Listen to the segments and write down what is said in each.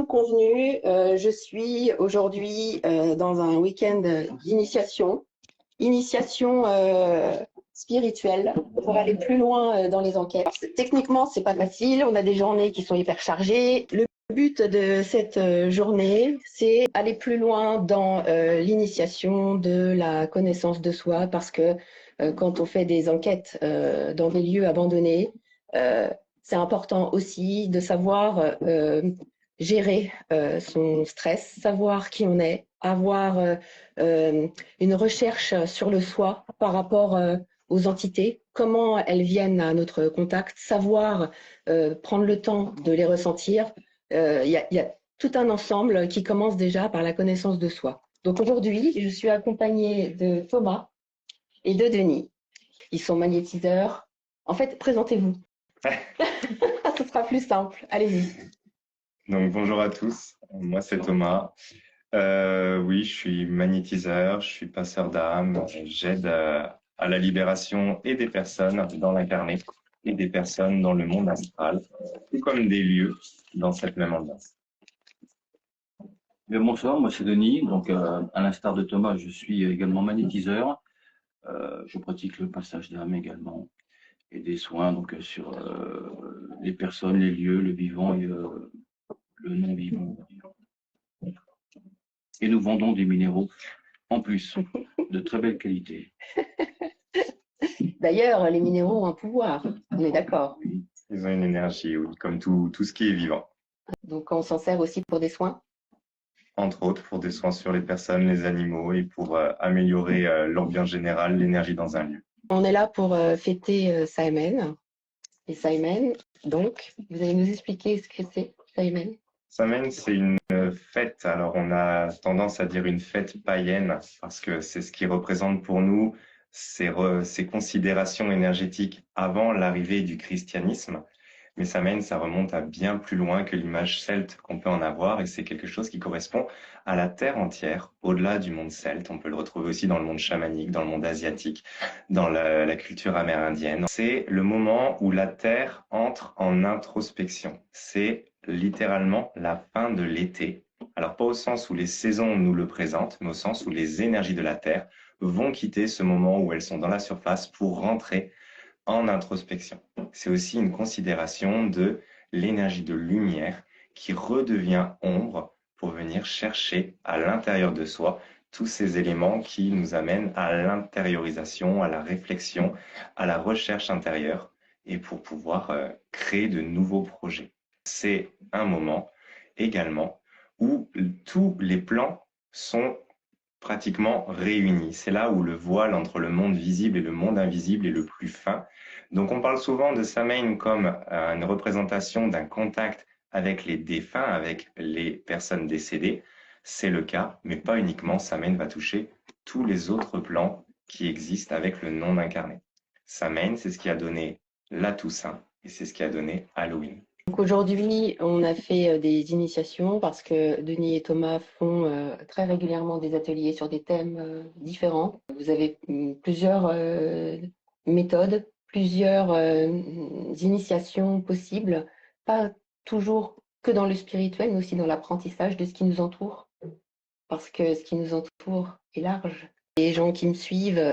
convenu, je suis aujourd'hui dans un week-end d'initiation, spirituelle pour aller plus loin dans les enquêtes. Techniquement, c'est pas facile, on a des journées qui sont hyper chargées. Le but de cette journée, c'est aller plus loin dans l'initiation de la connaissance de soi, parce que quand on fait des enquêtes dans des lieux abandonnés, c'est important aussi de savoir gérer son stress, savoir qui on est, avoir une recherche sur le soi par rapport aux entités, comment elles viennent à notre contact, savoir prendre le temps de les ressentir. Il y a tout un ensemble qui commence déjà par la connaissance de soi. Donc aujourd'hui, je suis accompagnée de Thomas et de Denis. Ils sont magnétiseurs. En fait, présentez-vous. Ce sera plus simple. Allez-y. Donc bonjour à tous, moi c'est Thomas. Oui, je suis magnétiseur, je suis passeur d'âme, j'aide à la libération et des personnes dans l'incarné et des personnes dans le monde astral, tout comme des lieux dans cette même ambiance. Bien, bonsoir, moi c'est Denis. Donc, à l'instar de Thomas, je suis également magnétiseur. Je pratique le passage d'âme également et des soins donc sur les personnes, les lieux, le vivant et le non-vivant. Et nous vendons des minéraux en plus de très belle qualité. D'ailleurs, les minéraux ont un pouvoir, on est d'accord. Ils ont une énergie, oui, comme tout ce qui est vivant. Donc on s'en sert aussi pour des soins. Entre autres pour des soins sur les personnes, les animaux et pour améliorer l'ambiance générale, l'énergie dans un lieu. On est là pour fêter Saemen. Et Saemen, donc, vous allez nous expliquer ce que c'est, Saemen? Samen, c'est une fête. Alors, on a tendance à dire une fête païenne parce que c'est ce qui représente pour nous ces considérations énergétiques avant l'arrivée du christianisme. Mais Samen, ça remonte à bien plus loin que l'image celte qu'on peut en avoir et c'est quelque chose qui correspond à la terre entière, au-delà du monde celte. On peut le retrouver aussi dans le monde chamanique, dans le monde asiatique, dans la culture amérindienne. C'est le moment où la terre entre en introspection. C'est littéralement la fin de l'été. Alors pas au sens où les saisons nous le présentent, mais au sens où les énergies de la Terre vont quitter ce moment où elles sont dans la surface pour rentrer en introspection. C'est aussi une considération de l'énergie de lumière qui redevient ombre pour venir chercher à l'intérieur de soi tous ces éléments qui nous amènent à l'intériorisation, à la réflexion, à la recherche intérieure et pour pouvoir créer de nouveaux projets. C'est un moment également où tous les plans sont pratiquement réunis. C'est là où le voile entre le monde visible et le monde invisible est le plus fin. Donc on parle souvent de Samhain comme une représentation d'un contact avec les défunts, avec les personnes décédées. C'est le cas, mais pas uniquement. Samhain va toucher tous les autres plans qui existent avec le non incarné. Samhain, c'est ce qui a donné la Toussaint et c'est ce qui a donné Halloween. Donc aujourd'hui, on a fait des initiations parce que Denis et Thomas font très régulièrement des ateliers sur des thèmes différents. Vous avez plusieurs méthodes, plusieurs initiations possibles, pas toujours que dans le spirituel, mais aussi dans l'apprentissage de ce qui nous entoure, parce que ce qui nous entoure est large. Les gens qui me suivent,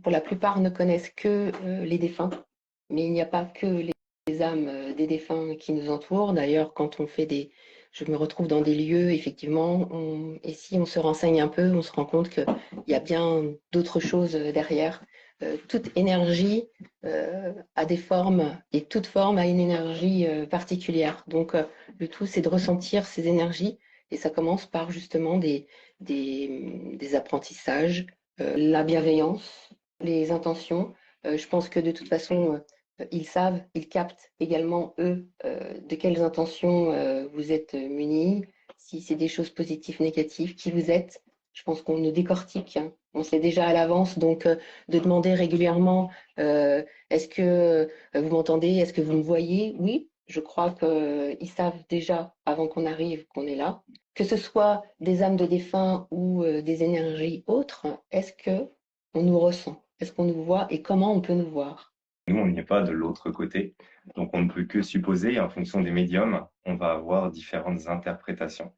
pour la plupart, ne connaissent que les défunts, mais il n'y a pas que les âmes des défunts qui nous entourent. D'ailleurs, quand on fait je me retrouve dans des lieux, effectivement, et si on se renseigne un peu, on se rend compte qu'il y a bien d'autres choses derrière. Toute énergie a des formes et toute forme a une énergie particulière. Donc, le tout, c'est de ressentir ces énergies et ça commence par justement des apprentissages, la bienveillance, les intentions. Je pense que de toute façon, ils savent, ils captent également, eux, de quelles intentions vous êtes munis, si c'est des choses positives, négatives, qui vous êtes. Je pense qu'on nous décortique, hein. On sait déjà à l'avance, donc de demander régulièrement est-ce que vous m'entendez, est-ce que vous me voyez? Oui, je crois qu'ils savent déjà avant qu'on arrive qu'on est là. Que ce soit des âmes de défunts ou des énergies autres, est-ce qu'on nous ressent? Est-ce qu'on nous voit et comment on peut nous voir? Nous, on n'y est pas de l'autre côté. Donc, on ne peut que supposer, et en fonction des médiums, on va avoir différentes interprétations.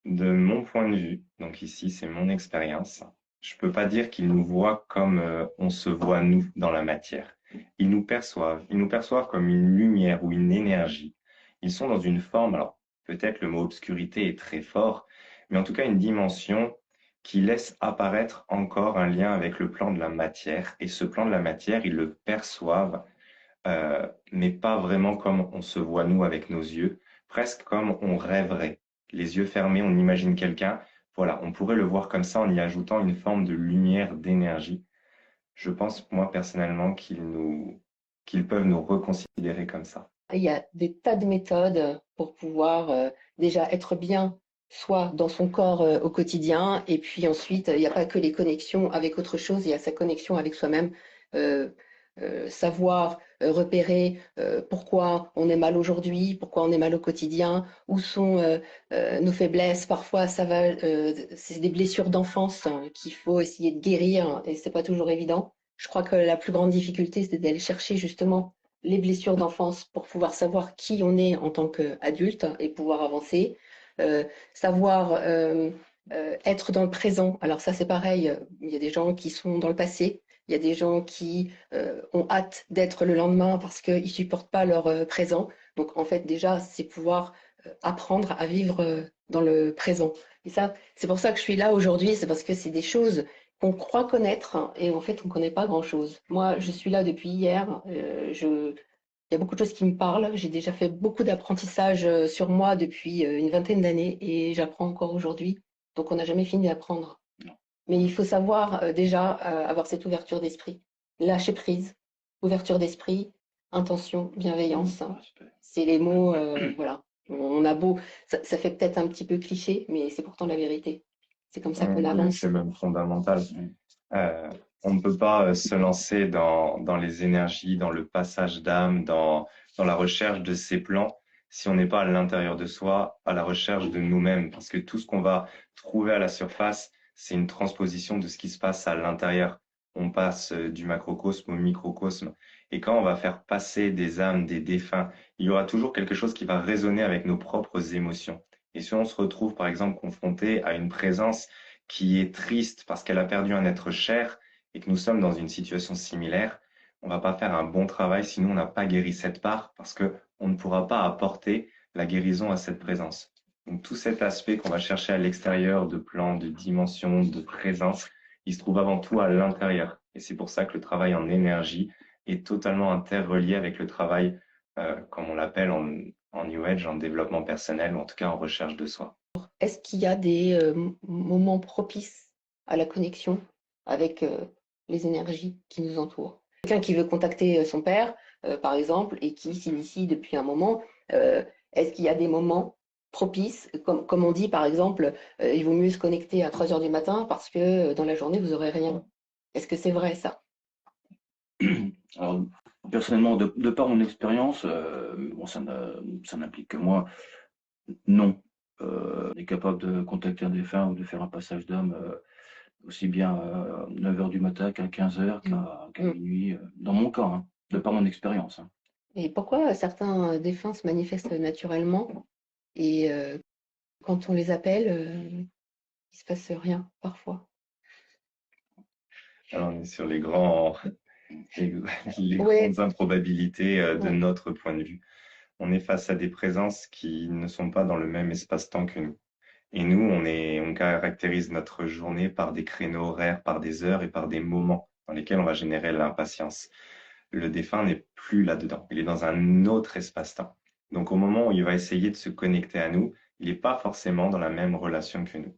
De mon point de vue, donc ici, c'est mon expérience, je ne peux pas dire qu'ils nous voient comme on se voit nous dans la matière. Ils nous perçoivent comme une lumière ou une énergie. Ils sont dans une forme, alors peut-être le mot obscurité est très fort, mais en tout cas une dimension qui laisse apparaître encore un lien avec le plan de la matière. Et ce plan de la matière, ils le perçoivent, mais pas vraiment comme on se voit nous avec nos yeux, presque comme on rêverait. Les yeux fermés, on imagine quelqu'un. Voilà, on pourrait le voir comme ça en y ajoutant une forme de lumière, d'énergie. Je pense, moi, personnellement, qu'ils peuvent nous reconsidérer comme ça. Il y a des tas de méthodes pour pouvoir déjà être bien, soit dans son corps au quotidien, et puis ensuite, il n'y a pas que les connexions avec autre chose, il y a sa connexion avec soi-même. Euh, Savoir repérer pourquoi on est mal aujourd'hui, pourquoi on est mal au quotidien, où sont nos faiblesses. Parfois, c'est des blessures d'enfance qu'il faut essayer de guérir et c'est pas toujours évident. Je crois que la plus grande difficulté, c'est d'aller chercher justement les blessures d'enfance pour pouvoir savoir qui on est en tant qu'adulte et pouvoir avancer. Savoir être dans le présent. Alors ça, c'est pareil. Il y a des gens qui sont dans le passé. Il y a des gens qui ont hâte d'être le lendemain parce qu'ils ne supportent pas leur présent. Donc, en fait, déjà, c'est pouvoir apprendre à vivre dans le présent. Et ça, c'est pour ça que je suis là aujourd'hui. C'est parce que c'est des choses qu'on croit connaître et en fait, on ne connaît pas grand-chose. Moi, je suis là depuis hier. Il y a beaucoup de choses qui me parlent. J'ai déjà fait beaucoup d'apprentissage sur moi depuis une vingtaine d'années et j'apprends encore aujourd'hui. Donc, on n'a jamais fini d'apprendre. Mais il faut savoir déjà avoir cette ouverture d'esprit, lâcher prise, ouverture d'esprit, intention, bienveillance. C'est les mots, voilà. On a beau, ça fait peut-être un petit peu cliché, mais c'est pourtant la vérité. C'est comme ça qu'on avance. C'est même fondamental. On ne peut pas se lancer dans les énergies, dans le passage d'âme, dans la recherche de ces plans, si on n'est pas à l'intérieur de soi, à la recherche de nous-mêmes. Parce que tout ce qu'on va trouver à la surface, c'est une transposition de ce qui se passe à l'intérieur. On passe du macrocosme au microcosme. Et quand on va faire passer des âmes, des défunts, il y aura toujours quelque chose qui va résonner avec nos propres émotions. Et si on se retrouve, par exemple, confronté à une présence qui est triste parce qu'elle a perdu un être cher et que nous sommes dans une situation similaire, on va pas faire un bon travail si nous, on n'a pas guéri cette part parce que on ne pourra pas apporter la guérison à cette présence. Donc, tout cet aspect qu'on va chercher à l'extérieur de plan, de dimension, de présence, il se trouve avant tout à l'intérieur. Et c'est pour ça que le travail en énergie est totalement interrelié avec le travail, comme on l'appelle en New Age, en développement personnel, ou en tout cas en recherche de soi. Est-ce qu'il y a des moments propices à la connexion avec les énergies qui nous entourent? Quelqu'un qui veut contacter son père, par exemple, et qui s'initie depuis un moment, est-ce qu'il y a des moments propices, comme on dit par exemple, il vaut mieux se connecter à 3 heures du matin parce que dans la journée, vous n'aurez rien. Est-ce que c'est vrai ça? Alors, personnellement, de par mon expérience, bon, ça n'implique que moi, non. On est capable de contacter un défunt ou de faire un passage d'âme aussi bien à 9 heures du matin qu'à 15 heures, qu'à minuit, dans mon cas, hein, de par mon expérience. Hein. Et pourquoi certains défunts se manifestent naturellement et quand on les appelle, il ne se passe rien parfois? Alors, on est sur les grandes improbabilités de notre point de vue. On est face à des présences qui ne sont pas dans le même espace-temps que nous. Et nous, on caractérise notre journée par des créneaux horaires, par des heures et par des moments dans lesquels on va générer l'impatience. Le défunt n'est plus là-dedans. Il est dans un autre espace-temps. Donc, au moment où il va essayer de se connecter à nous, il n'est pas forcément dans la même relation que nous.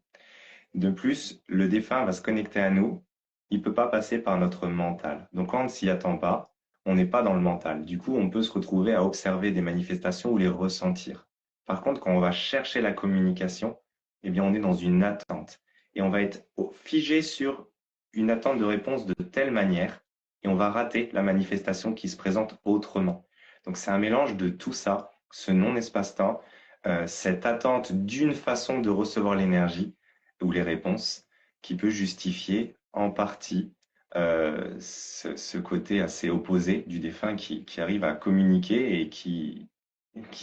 De plus, le défunt va se connecter à nous. Il ne peut pas passer par notre mental. Donc, quand on ne s'y attend pas, on n'est pas dans le mental. Du coup, on peut se retrouver à observer des manifestations ou les ressentir. Par contre, quand on va chercher la communication, eh bien, on est dans une attente. Et on va être figé sur une attente de réponse de telle manière et on va rater la manifestation qui se présente autrement. Donc, c'est un mélange de tout ça, ce non-espace-temps, cette attente d'une façon de recevoir l'énergie ou les réponses qui peut justifier en partie ce côté assez opposé du défunt qui arrive à communiquer et qui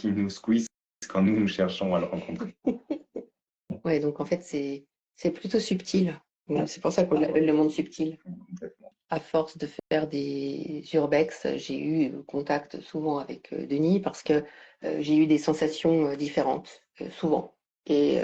nous squeeze quand nous cherchons à le rencontrer. Ouais, donc en fait, c'est plutôt subtil. Donc, c'est pour ça qu'on l'appelle le monde subtil. À force de faire des urbex, j'ai eu contact souvent avec Denis parce que j'ai eu des sensations différentes, souvent. Et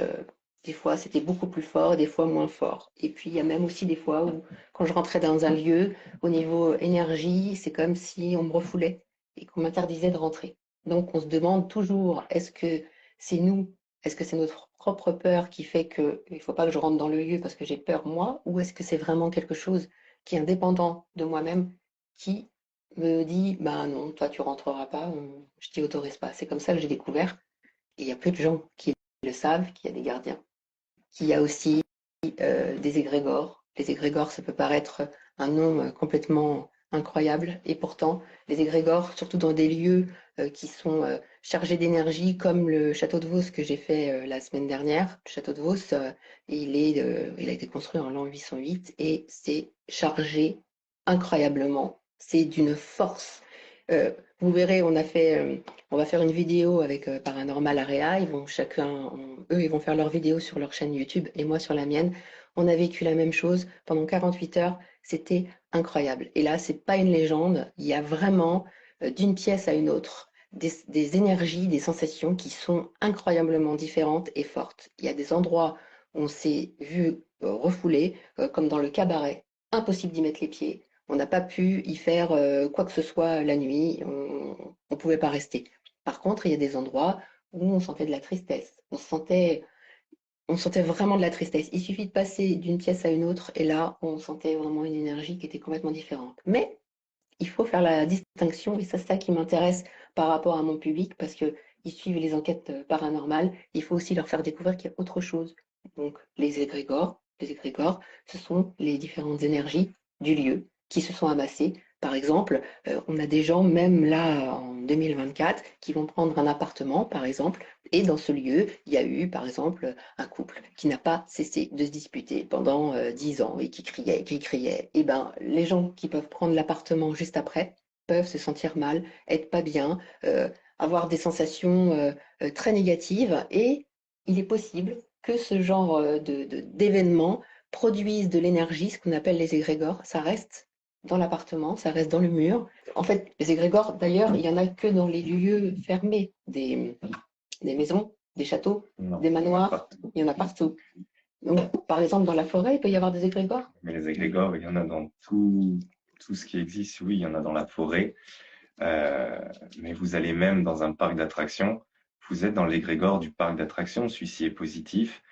des fois, c'était beaucoup plus fort, des fois moins fort. Et puis, il y a même aussi des fois où, quand je rentrais dans un lieu, au niveau énergie, c'est comme si on me refoulait et qu'on m'interdisait de rentrer. Donc, on se demande toujours, est-ce que c'est nous, est-ce que c'est notre propre peur qui fait qu'il ne faut pas que je rentre dans le lieu parce que j'ai peur moi, ou est-ce que c'est vraiment quelque chose qui est indépendant de moi-même, qui me dit, bah non, toi tu rentreras pas, je t'y autorise pas. C'est comme ça que j'ai découvert. Et il y a peu de gens qui le savent, qu'il y a des gardiens, qu'il y a aussi des égrégores. Les égrégores, ça peut paraître un nom complètement incroyable, et pourtant, les égrégores, surtout dans des lieux qui sont chargés d'énergie, comme le château de Vos que j'ai fait la semaine dernière. Le château de Vos, il a été construit en l'an 808 et c'est chargé incroyablement. C'est d'une force. Vous verrez, on va faire une vidéo avec Paranormal Area. Eux, ils vont faire leur vidéo sur leur chaîne YouTube et moi sur la mienne. On a vécu la même chose pendant 48 heures. C'était incroyable. Et là, c'est pas une légende. Il y a vraiment, d'une pièce à une autre, des énergies, des sensations qui sont incroyablement différentes et fortes. Il y a des endroits où on s'est vu refoulé, comme dans le cabaret. Impossible d'y mettre les pieds. On n'a pas pu y faire quoi que ce soit la nuit. On ne pouvait pas rester. Par contre, il y a des endroits où on sentait de la tristesse. On sentait vraiment de la tristesse. Il suffit de passer d'une pièce à une autre et là, on sentait vraiment une énergie qui était complètement différente. Mais il faut faire la distinction et c'est ça qui m'intéresse par rapport à mon public parce qu'ils suivent les enquêtes paranormales. Il faut aussi leur faire découvrir qu'il y a autre chose. Donc, les égrégores, ce sont les différentes énergies du lieu qui se sont amassées. Par exemple, on a des gens, même là en 2024, qui vont prendre un appartement, par exemple, et dans ce lieu, il y a eu, par exemple, un couple qui n'a pas cessé de se disputer pendant 10 ans et qui criait, qui criait. Et ben, les gens qui peuvent prendre l'appartement juste après peuvent se sentir mal, être pas bien, avoir des sensations très négatives. Et il est possible que ce genre d'événements produisent de l'énergie, ce qu'on appelle les égrégores. Ça reste dans l'appartement, ça reste dans le mur. En fait, les égrégores, d'ailleurs, il n'y en a que dans les lieux fermés des maisons, des châteaux, Non, des manoirs, il y en a partout. Donc, par exemple, dans la forêt, il peut y avoir des égrégores. mais les égrégores, il y en a dans tout ce qui existe. Oui, il y en a dans la forêt. Mais vous allez même dans un parc d'attractions. Vous êtes dans l'égrégore du parc d'attractions. Celui-ci est positif.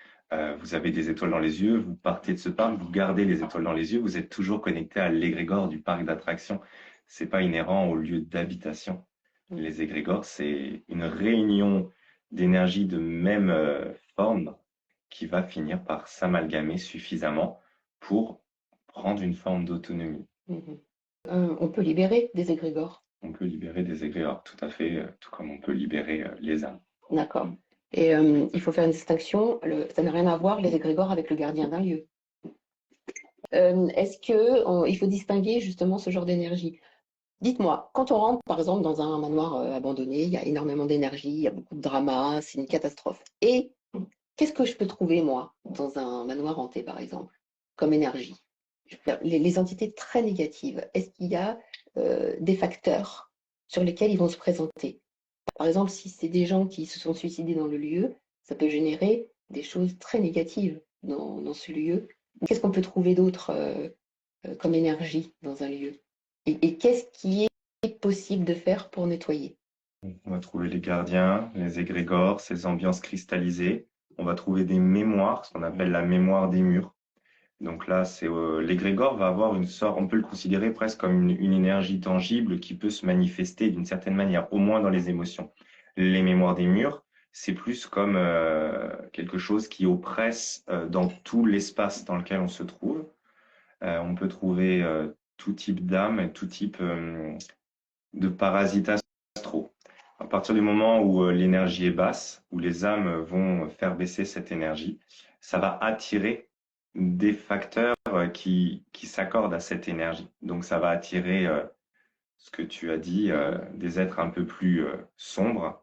Vous avez des étoiles dans les yeux. Vous partez de ce parc, vous gardez les étoiles dans les yeux. Vous êtes toujours connecté à l'égrégore du parc d'attractions. C'est pas inhérent au lieu d'habitation. Les égrégores, c'est une réunion d'énergie de même forme qui va finir par s'amalgamer suffisamment pour prendre une forme d'autonomie. Mhm. On peut libérer des égrégores. On peut libérer des égrégores, tout à fait, tout comme on peut libérer les âmes. D'accord. Et il faut faire une distinction. Ça n'a rien à voir, les égrégores, avec le gardien d'un lieu. Est-ce qu'il faut distinguer justement ce genre d'énergie? Dites-moi, quand on rentre par exemple dans un manoir abandonné, il y a énormément d'énergie, il y a beaucoup de drama, c'est une catastrophe. Et qu'est-ce que je peux trouver moi dans un manoir hanté par exemple, comme énergie? Les entités très négatives, est-ce qu'il y a des facteurs sur lesquels ils vont se présenter? Par exemple, si c'est des gens qui se sont suicidés dans le lieu, ça peut générer des choses très négatives dans ce lieu. Qu'est-ce qu'on peut trouver d'autre comme énergie dans un lieu? Et qu'est-ce qui est possible de faire pour nettoyer? On va trouver les gardiens, les égrégores, ces ambiances cristallisées. On va trouver des mémoires, ce qu'on appelle la mémoire des murs. Donc là, l'égrégore va avoir une sorte, on peut le considérer presque comme une énergie tangible qui peut se manifester d'une certaine manière, au moins dans les émotions. Les mémoires des murs, c'est plus comme quelque chose qui oppresse dans tout l'espace dans lequel on se trouve. On peut trouver tout type d'âme et tout type de parasites astraux. À partir du moment où l'énergie est basse, où les âmes vont faire baisser cette énergie, ça va attirer des facteurs qui s'accordent à cette énergie. Donc ça va attirer ce que tu as dit, des êtres un peu plus sombres,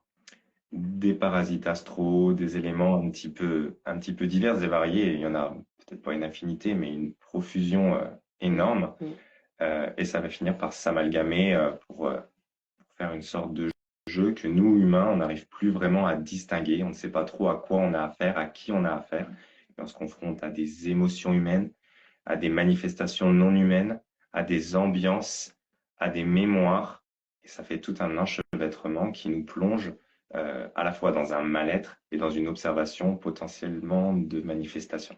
des parasites astraux, des éléments un petit peu divers et variés. Il y en a peut-être pas une infinité, mais une profusion énorme. Et ça va finir par s'amalgamer pour faire une sorte de jeu que nous, humains, on n'arrive plus vraiment à distinguer. On ne sait pas trop à quoi on a affaire, à qui on a affaire. Et on se confronte à des émotions humaines, à des manifestations non humaines, à des ambiances, à des mémoires. Et ça fait tout un enchevêtrement qui nous plonge à la fois dans un mal-être et dans une observation potentiellement de manifestation.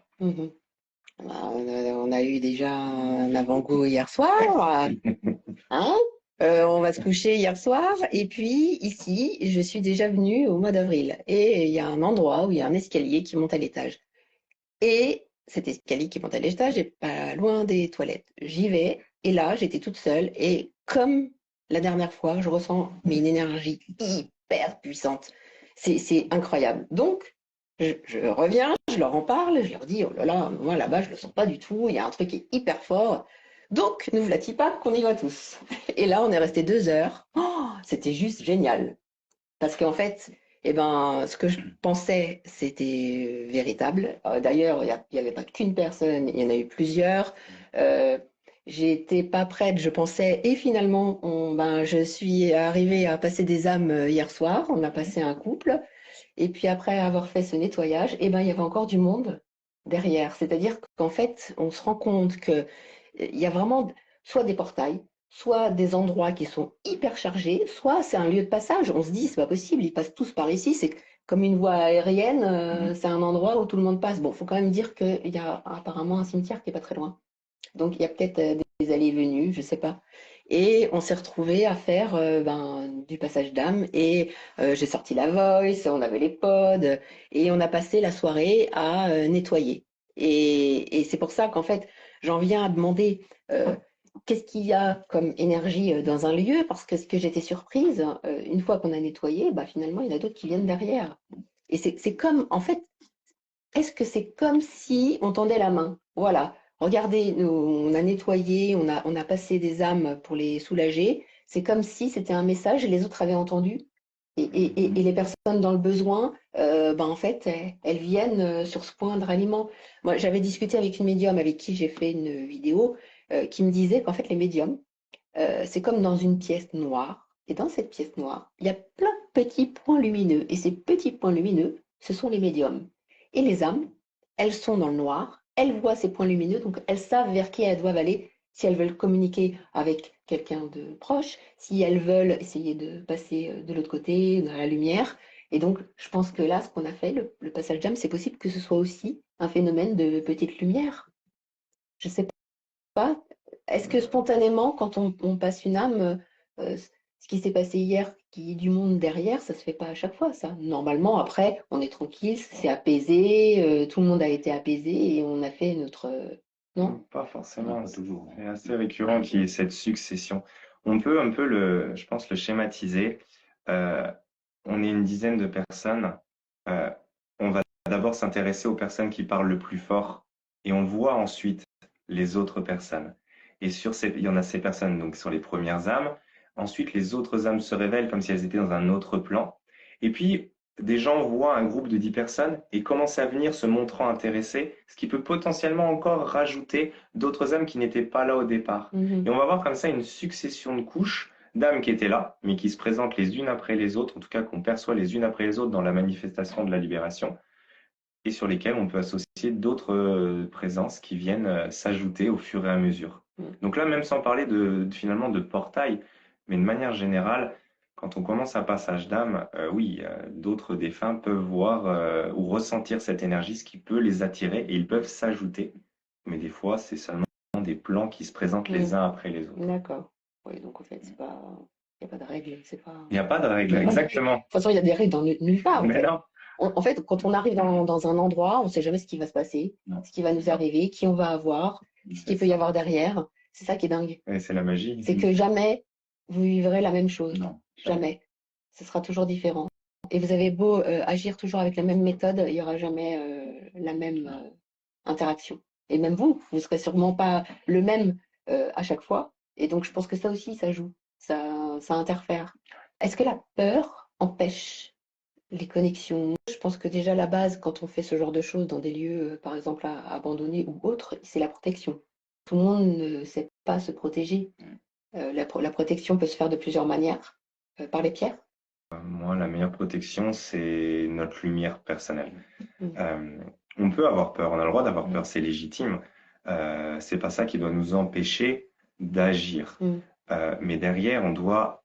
On a eu déjà un avant-goût hier soir. Hein? On va se coucher hier soir. Et puis ici, je suis déjà venue au mois d'avril. Et il y a un endroit où il y a un escalier qui monte à l'étage. Et cet escalier qui monte à l'étage est pas loin des toilettes. J'y vais. Et là, j'étais toute seule. Et comme la dernière fois, je ressens une énergie hyper puissante. C'est incroyable. Donc, je reviens, je leur en parle, je leur dis, oh là là, moi là-bas, je le sens pas du tout, il y a un truc qui est hyper fort. Donc, ne vous la pas qu'on y va tous. Et là, on est resté 2 heures. Oh, c'était juste génial. Parce qu'en fait, eh ben, ce que je pensais, c'était véritable. D'ailleurs, il n'y avait pas qu'une personne, il y en a eu plusieurs. J'étais pas prête, je pensais. Et finalement, je suis arrivée à passer des âmes hier soir. On a passé un couple. Et puis après avoir fait ce nettoyage, eh ben, il y avait encore du monde derrière. C'est-à-dire qu'en fait, on se rend compte qu'il y a vraiment soit des portails, soit des endroits qui sont hyper chargés, soit c'est un lieu de passage. On se dit, c'est pas possible, ils passent tous par ici. C'est comme une voie aérienne, c'est un endroit où tout le monde passe. Bon, il faut quand même dire qu'il y a apparemment un cimetière qui est pas très loin. Donc il y a peut-être des allées et venues, je sais pas. Et on s'est retrouvés à faire du passage d'âme. Et j'ai sorti la voice, on avait les pods, et on a passé la soirée à nettoyer. Et c'est pour ça qu'en fait, j'en viens à demander qu'est-ce qu'il y a comme énergie dans un lieu, parce que ce que j'étais surprise, une fois qu'on a nettoyé, finalement, il y en a d'autres qui viennent derrière. Et c'est comme, en fait, est-ce que c'est comme si on tendait la main? Voilà. Regardez, on a nettoyé, on a passé des âmes pour les soulager. C'est comme si c'était un message et les autres avaient entendu. Et les personnes dans le besoin, en fait, elles viennent sur ce point de ralliement. Moi, j'avais discuté avec une médium avec qui j'ai fait une vidéo qui me disait qu'en fait, les médiums, c'est comme dans une pièce noire. Et dans cette pièce noire, il y a plein de petits points lumineux. Et ces petits points lumineux, ce sont les médiums. Et les âmes, elles sont dans le noir, elles voient ces points lumineux, donc elles savent vers qui elles doivent aller si elles veulent communiquer avec quelqu'un de proche, si elles veulent essayer de passer de l'autre côté, dans la lumière. Et donc, je pense que là, ce qu'on a fait, le passage d'âme, c'est possible que ce soit aussi un phénomène de petite lumière. Je ne sais pas. Est-ce que spontanément, quand on passe une âme, ce qui s'est passé hier, qu'il y ait du monde derrière, ça se fait pas à chaque fois, ça. Normalement, après, on est tranquille, c'est apaisé, tout le monde a été apaisé et on a fait notre... non? Pas forcément. Pas toujours. C'est assez récurrent qu'il y ait cette succession. On peut un peu je pense, le schématiser. On est une dizaine de personnes. Euh, on va d'abord s'intéresser aux personnes qui parlent le plus fort et on voit ensuite les autres personnes. Et il y en a ces personnes, donc, sur les premières âmes. Ensuite, les autres âmes se révèlent comme si elles étaient dans un autre plan. Et puis, des gens voient un groupe de 10 personnes et commencent à venir se montrant intéressés, ce qui peut potentiellement encore rajouter d'autres âmes qui n'étaient pas là au départ. Et on va voir comme ça une succession de couches d'âmes qui étaient là, mais qui se présentent les unes après les autres, en tout cas qu'on perçoit les unes après les autres dans la manifestation de la libération, et sur lesquelles on peut associer d'autres présences qui viennent s'ajouter au fur et à mesure. Donc là, même sans parler finalement de portail, mais de manière générale, quand on commence un passage d'âme, oui, d'autres défunts peuvent voir ou ressentir cette énergie, ce qui peut les attirer, et ils peuvent s'ajouter. Mais des fois, c'est seulement des plans qui se présentent les uns après les autres. D'accord. Oui, donc en fait, c'est pas... il n'y a pas de règle. C'est pas... Il n'y a pas de règle, exactement. De toute façon, il y a des règles dans nulle part. En Mais fait. non. En fait, quand on arrive dans un endroit, on ne sait jamais ce qui va se passer, ce qui va nous arriver, qui on va avoir, ce qu'il peut y avoir derrière. C'est ça qui est dingue. Et c'est la magie. C'est que jamais vous vivrez la même chose. Non. Jamais. Ce sera toujours différent. Et vous avez beau agir toujours avec la même méthode, il n'y aura jamais la même interaction. Et même vous ne serez sûrement pas le même à chaque fois. Et donc, je pense que ça aussi, ça joue, ça interfère. Est-ce que la peur empêche les connexions? Je pense que déjà, la base, quand on fait ce genre de choses dans des lieux, par exemple, abandonnés ou autres, c'est la protection. Tout le monde ne sait pas se protéger. La protection peut se faire de plusieurs manières. Par les pierres. Moi, la meilleure protection, c'est notre lumière personnelle. Mm. On peut avoir peur, on a le droit d'avoir peur, c'est légitime. C'est pas ça qui doit nous empêcher d'agir. Mm. Mais derrière, on doit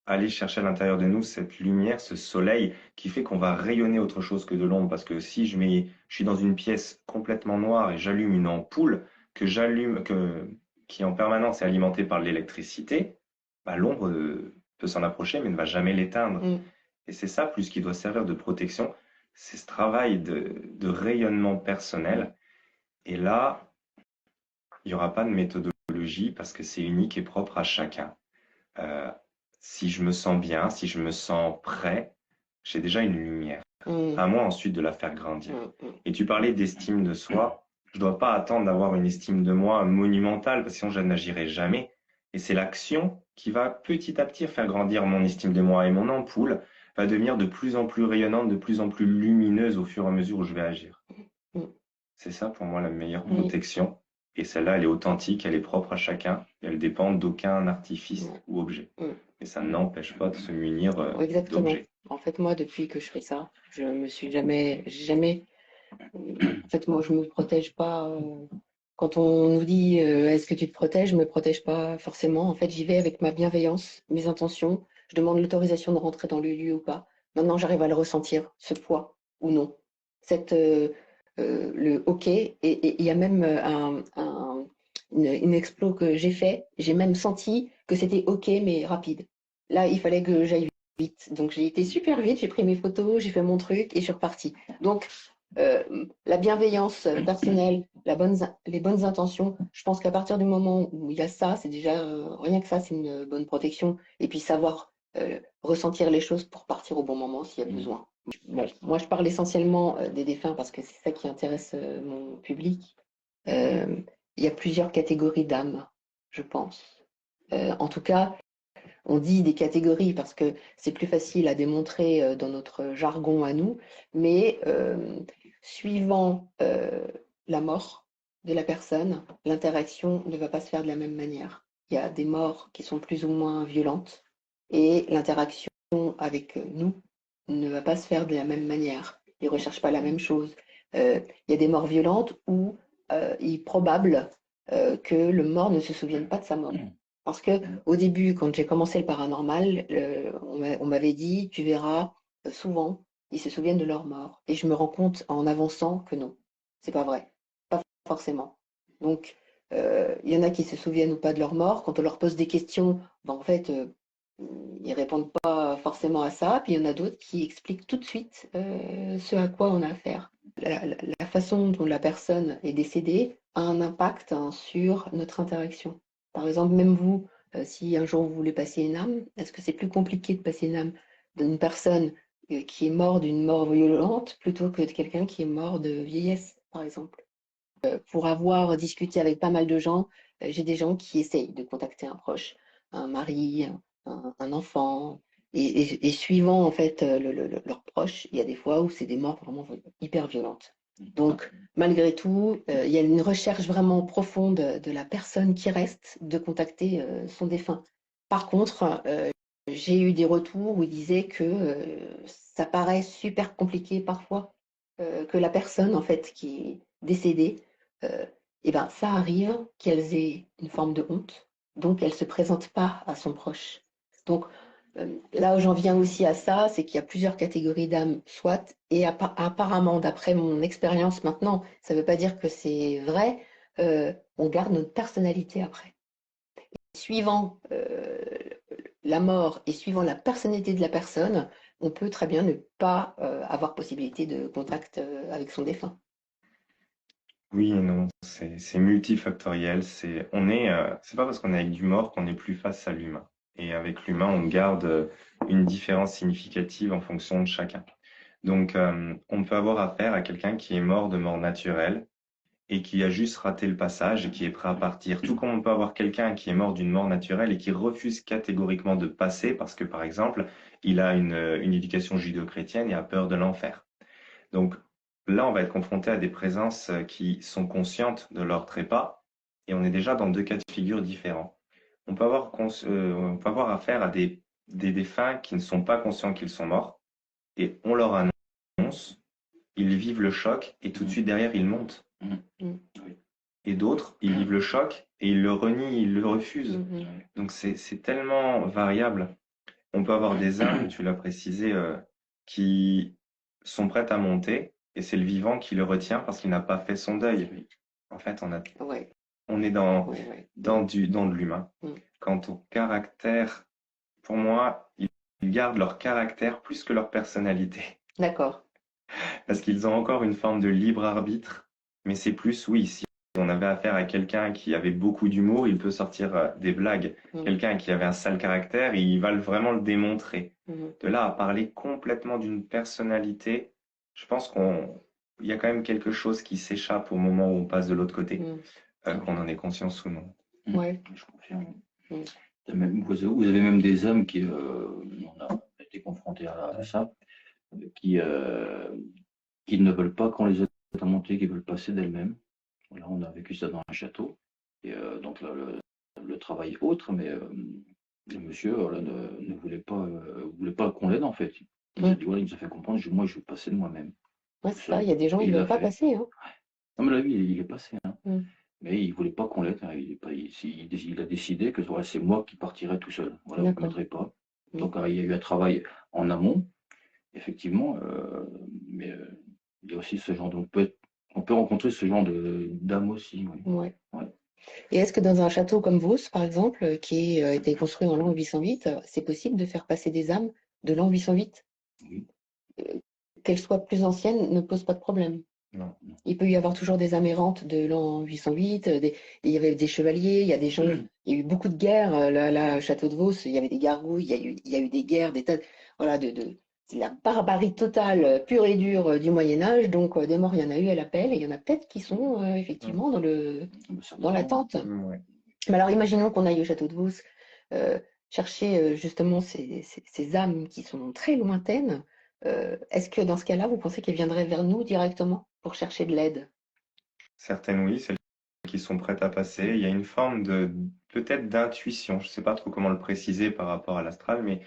aller chercher à l'intérieur de nous cette lumière, ce soleil qui fait qu'on va rayonner autre chose que de l'ombre. Parce que si je suis dans une pièce complètement noire et j'allume une ampoule qui en permanence est alimentée par l'électricité, bah, l'ombre peut s'en approcher mais ne va jamais l'éteindre. Mm. Et c'est ça, plus qui doit servir de protection, c'est ce travail de rayonnement personnel. Et là, il n'y aura pas de méthodologie parce que c'est unique et propre à chacun. Euh, Si je me sens bien, si je me sens prêt, j'ai déjà une lumière. Mm. À moi ensuite de la faire grandir. Mm. Et tu parlais d'estime de soi. Je ne dois pas attendre d'avoir une estime de moi monumentale parce que sinon je n'agirai jamais. Et c'est l'action qui va petit à petit faire grandir mon estime de moi. Et mon ampoule va devenir de plus en plus rayonnante, de plus en plus lumineuse au fur et à mesure où je vais agir. Mm. C'est ça pour moi la meilleure Oui. protection. Et celle-là, elle est authentique, elle est propre à chacun. Et elle dépend d'aucun artifice Ouais. ou objet. Mm. Et ça n'empêche pas de se munir Exactement. d'objets. En fait, moi, depuis que je fais ça, je me suis jamais. En fait, moi, je me protège pas. Quand on nous dit est-ce que tu te protèges, je me protège pas forcément. En fait, j'y vais avec ma bienveillance, mes intentions. Je demande l'autorisation de rentrer dans le lieu ou pas. Maintenant, j'arrive à le ressentir, ce poids ou non. Le OK. Et il y a même une explo que j'ai fait. J'ai même senti que c'était OK, mais rapide. Là, il fallait que j'aille vite. Donc, j'ai été super vite. J'ai pris mes photos, j'ai fait mon truc et je suis repartie. Donc, la bienveillance personnelle, les bonnes intentions, je pense qu'à partir du moment où il y a ça, c'est déjà rien que ça, c'est une bonne protection. Et puis savoir ressentir les choses pour partir au bon moment s'il y a besoin. Bon, moi, je parle essentiellement des défunts parce que c'est ça qui intéresse mon public. Euh, il y a plusieurs catégories d'âmes, je pense. En tout cas, on dit des catégories parce que c'est plus facile à démontrer dans notre jargon à nous, mais suivant la mort de la personne, l'interaction ne va pas se faire de la même manière. Il y a des morts qui sont plus ou moins violentes et l'interaction avec nous ne va pas se faire de la même manière. Ils ne recherchent pas la même chose. Il y a des morts violentes où il est probable que le mort ne se souvienne pas de sa mort. Parce que au début, quand j'ai commencé le paranormal, on m'avait dit, tu verras, souvent, ils se souviennent de leur mort. Et je me rends compte en avançant que non, c'est pas vrai, pas forcément. Donc, il y en a qui se souviennent ou pas de leur mort. Quand on leur pose des questions, ben, en fait, ils répondent pas forcément à ça. Puis il y en a d'autres qui expliquent tout de suite ce à quoi on a affaire. La façon dont la personne est décédée a un impact sur notre interaction. Par exemple, même vous, si un jour vous voulez passer une âme, est-ce que c'est plus compliqué de passer une âme d'une personne qui est morte d'une mort violente plutôt que de quelqu'un qui est mort de vieillesse, par exemple? Pour avoir discuté avec pas mal de gens, j'ai des gens qui essayent de contacter un proche, un mari, un enfant, et suivant en fait leurs proches, il y a des fois où c'est des morts vraiment hyper violentes. Donc, malgré tout, il y a une recherche vraiment profonde de la personne qui reste de contacter son défunt. Par contre, j'ai eu des retours où ils disaient que ça paraît super compliqué parfois, que la personne en fait qui est décédée, et ben ça arrive qu'elles aient une forme de honte, donc elles ne se présentent pas à son proche. Donc là où j'en viens aussi à ça, c'est qu'il y a plusieurs catégories d'âmes, soit, et apparemment, d'après mon expérience maintenant, ça ne veut pas dire que c'est vrai, on garde notre personnalité après. Suivant la mort et suivant la personnalité de la personne, on peut très bien ne pas avoir possibilité de contact avec son défunt. Oui et non, c'est multifactoriel. C'est pas parce qu'on est avec du mort qu'on n'est plus face à l'humain. Et avec l'humain, on garde une différence significative en fonction de chacun. Donc, on peut avoir affaire à quelqu'un qui est mort de mort naturelle et qui a juste raté le passage et qui est prêt à partir. Tout comme on peut avoir quelqu'un qui est mort d'une mort naturelle et qui refuse catégoriquement de passer parce que, par exemple, il a une éducation judéo-chrétienne et a peur de l'enfer. Donc là, on va être confronté à des présences qui sont conscientes de leur trépas et on est déjà dans deux cas de figure différents. On peut avoir affaire à des défunts qui ne sont pas conscients qu'ils sont morts et on leur annonce, ils vivent le choc et tout de suite derrière, ils montent. Et d'autres, ils vivent le choc et ils le renient, ils le refusent. Donc c'est tellement variable. On peut avoir des âmes, tu l'as précisé, qui sont prêtes à monter et c'est le vivant qui le retient parce qu'il n'a pas fait son deuil. En fait, on est dans de l'humain. Quant au caractère, pour moi, ils gardent leur caractère plus que leur personnalité. D'accord. Parce qu'ils ont encore une forme de libre arbitre, mais c'est plus, oui, si on avait affaire à quelqu'un qui avait beaucoup d'humour, il peut sortir des blagues. Quelqu'un qui avait un sale caractère, il va vraiment le démontrer. De là à parler complètement d'une personnalité, je pense qu'il y a quand même quelque chose qui s'échappe au moment où on passe de l'autre côté, qu'on en ait conscience ou non. Ouais. Je confirme. Vous avez même des âmes qui, on a été confrontés à ça, qui ne veulent pas qu'on les aide à monter, qui veulent passer d'elles-mêmes. Là, on a vécu ça dans un château. Et donc le travail autre, mais le monsieur là, ne voulait pas qu'on l'aide en fait. Il nous a dit, voilà, il nous a fait comprendre, moi je veux passer de moi-même. Ouais, c'est ça, il y a des gens qui ne veulent pas passer. Hein. Non, mais là, il est passé. Hein. Mais il ne voulait pas qu'on l'aide. Hein. Il a décidé que voilà, c'est moi qui partirais tout seul. Voilà, vous ne m'aiderez pas. Donc il y a eu un travail en amont, effectivement, mais il y a aussi ce genre on peut rencontrer ce genre d'âme aussi. Oui. Ouais. Et est-ce que dans un château comme Vos, par exemple, qui a été construit en l'an 808, c'est possible de faire passer des âmes de l'an 808? Oui. Qu'elles soient plus anciennes ne pose pas de problème. Non. Il peut y avoir toujours des âmes errantes de l'an 808, il y avait des chevaliers, il y a des gens, il y a eu beaucoup de guerres, là, château de Vos, il y avait des gargouilles, il y a eu des guerres, des tas, voilà, c'est la barbarie totale, pure et dure du Moyen-Âge, donc des morts, il y en a eu à l'appel, et il y en a peut-être qui sont effectivement dans l'attente. Ouais. Mais alors, imaginons qu'on aille au château de Vos, chercher justement ces âmes qui sont très lointaines. Est-ce que dans ce cas-là, vous pensez qu'elles viendraient vers nous directement pour chercher de l'aide? Certaines, oui, celles qui sont prêtes à passer. Il y a une forme peut-être d'intuition. Je ne sais pas trop comment le préciser par rapport à l'astral, mais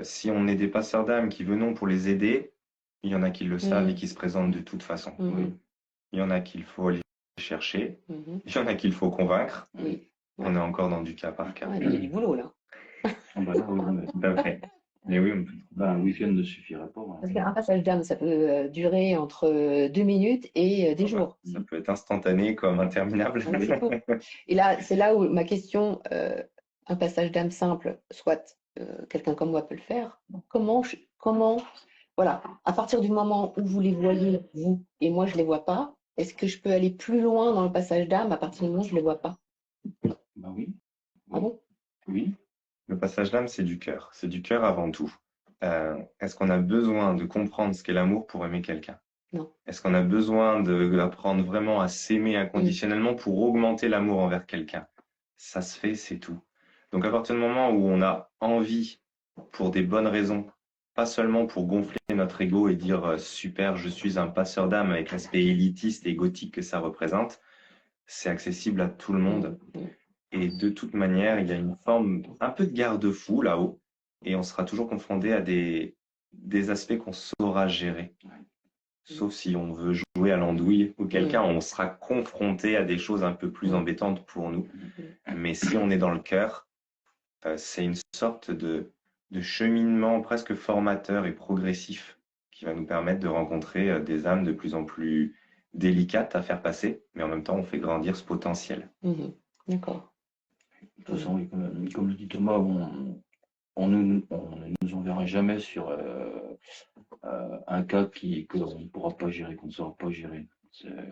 si on est des passeurs d'âmes qui venons pour les aider, il y en a qui le savent et qui se présentent de toute façon. Oui. Il y en a qu'il faut aller chercher. Il y en a qu'il faut convaincre. On est encore dans du cas par cas. Il y a du boulot là. Tout à fait. Mais oui, un week-end ne suffirait pas. Parce qu'un passage d'âme, ça peut durer entre 2 minutes et des jours. Ça peut être instantané comme interminable. Et là, c'est là où ma question, un passage d'âme simple, soit quelqu'un comme moi peut le faire. Comment, voilà, à partir du moment où vous les voyez, vous, et moi je ne les vois pas, est-ce que je peux aller plus loin dans le passage d'âme à partir du moment où je ne les vois pas? Ben oui. Ah bon? Oui. Le passage d'âme, c'est du cœur. C'est du cœur avant tout. Est-ce qu'on a besoin de comprendre ce qu'est l'amour pour aimer quelqu'un? Non. Est-ce qu'on a besoin d'apprendre vraiment à s'aimer inconditionnellement pour augmenter l'amour envers quelqu'un? Ça se fait, c'est tout. Donc à partir du moment où on a envie, pour des bonnes raisons, pas seulement pour gonfler notre ego et dire super, je suis un passeur d'âme avec l'aspect élitiste et égotique que ça représente, c'est accessible à tout le monde. Et de toute manière, il y a une forme un peu de garde-fou là-haut et on sera toujours confronté à des aspects qu'on saura gérer. Sauf si on veut jouer à l'andouille, auquel cas on sera confronté à des choses un peu plus embêtantes pour nous. Mais si on est dans le cœur, c'est une sorte de cheminement presque formateur et progressif qui va nous permettre de rencontrer des âmes de plus en plus délicates à faire passer, mais en même temps on fait grandir ce potentiel. D'accord. De toute façon, comme le dit Thomas, on ne nous enverra jamais sur un cas qu'on ne pourra pas gérer, qu'on ne saura pas gérer.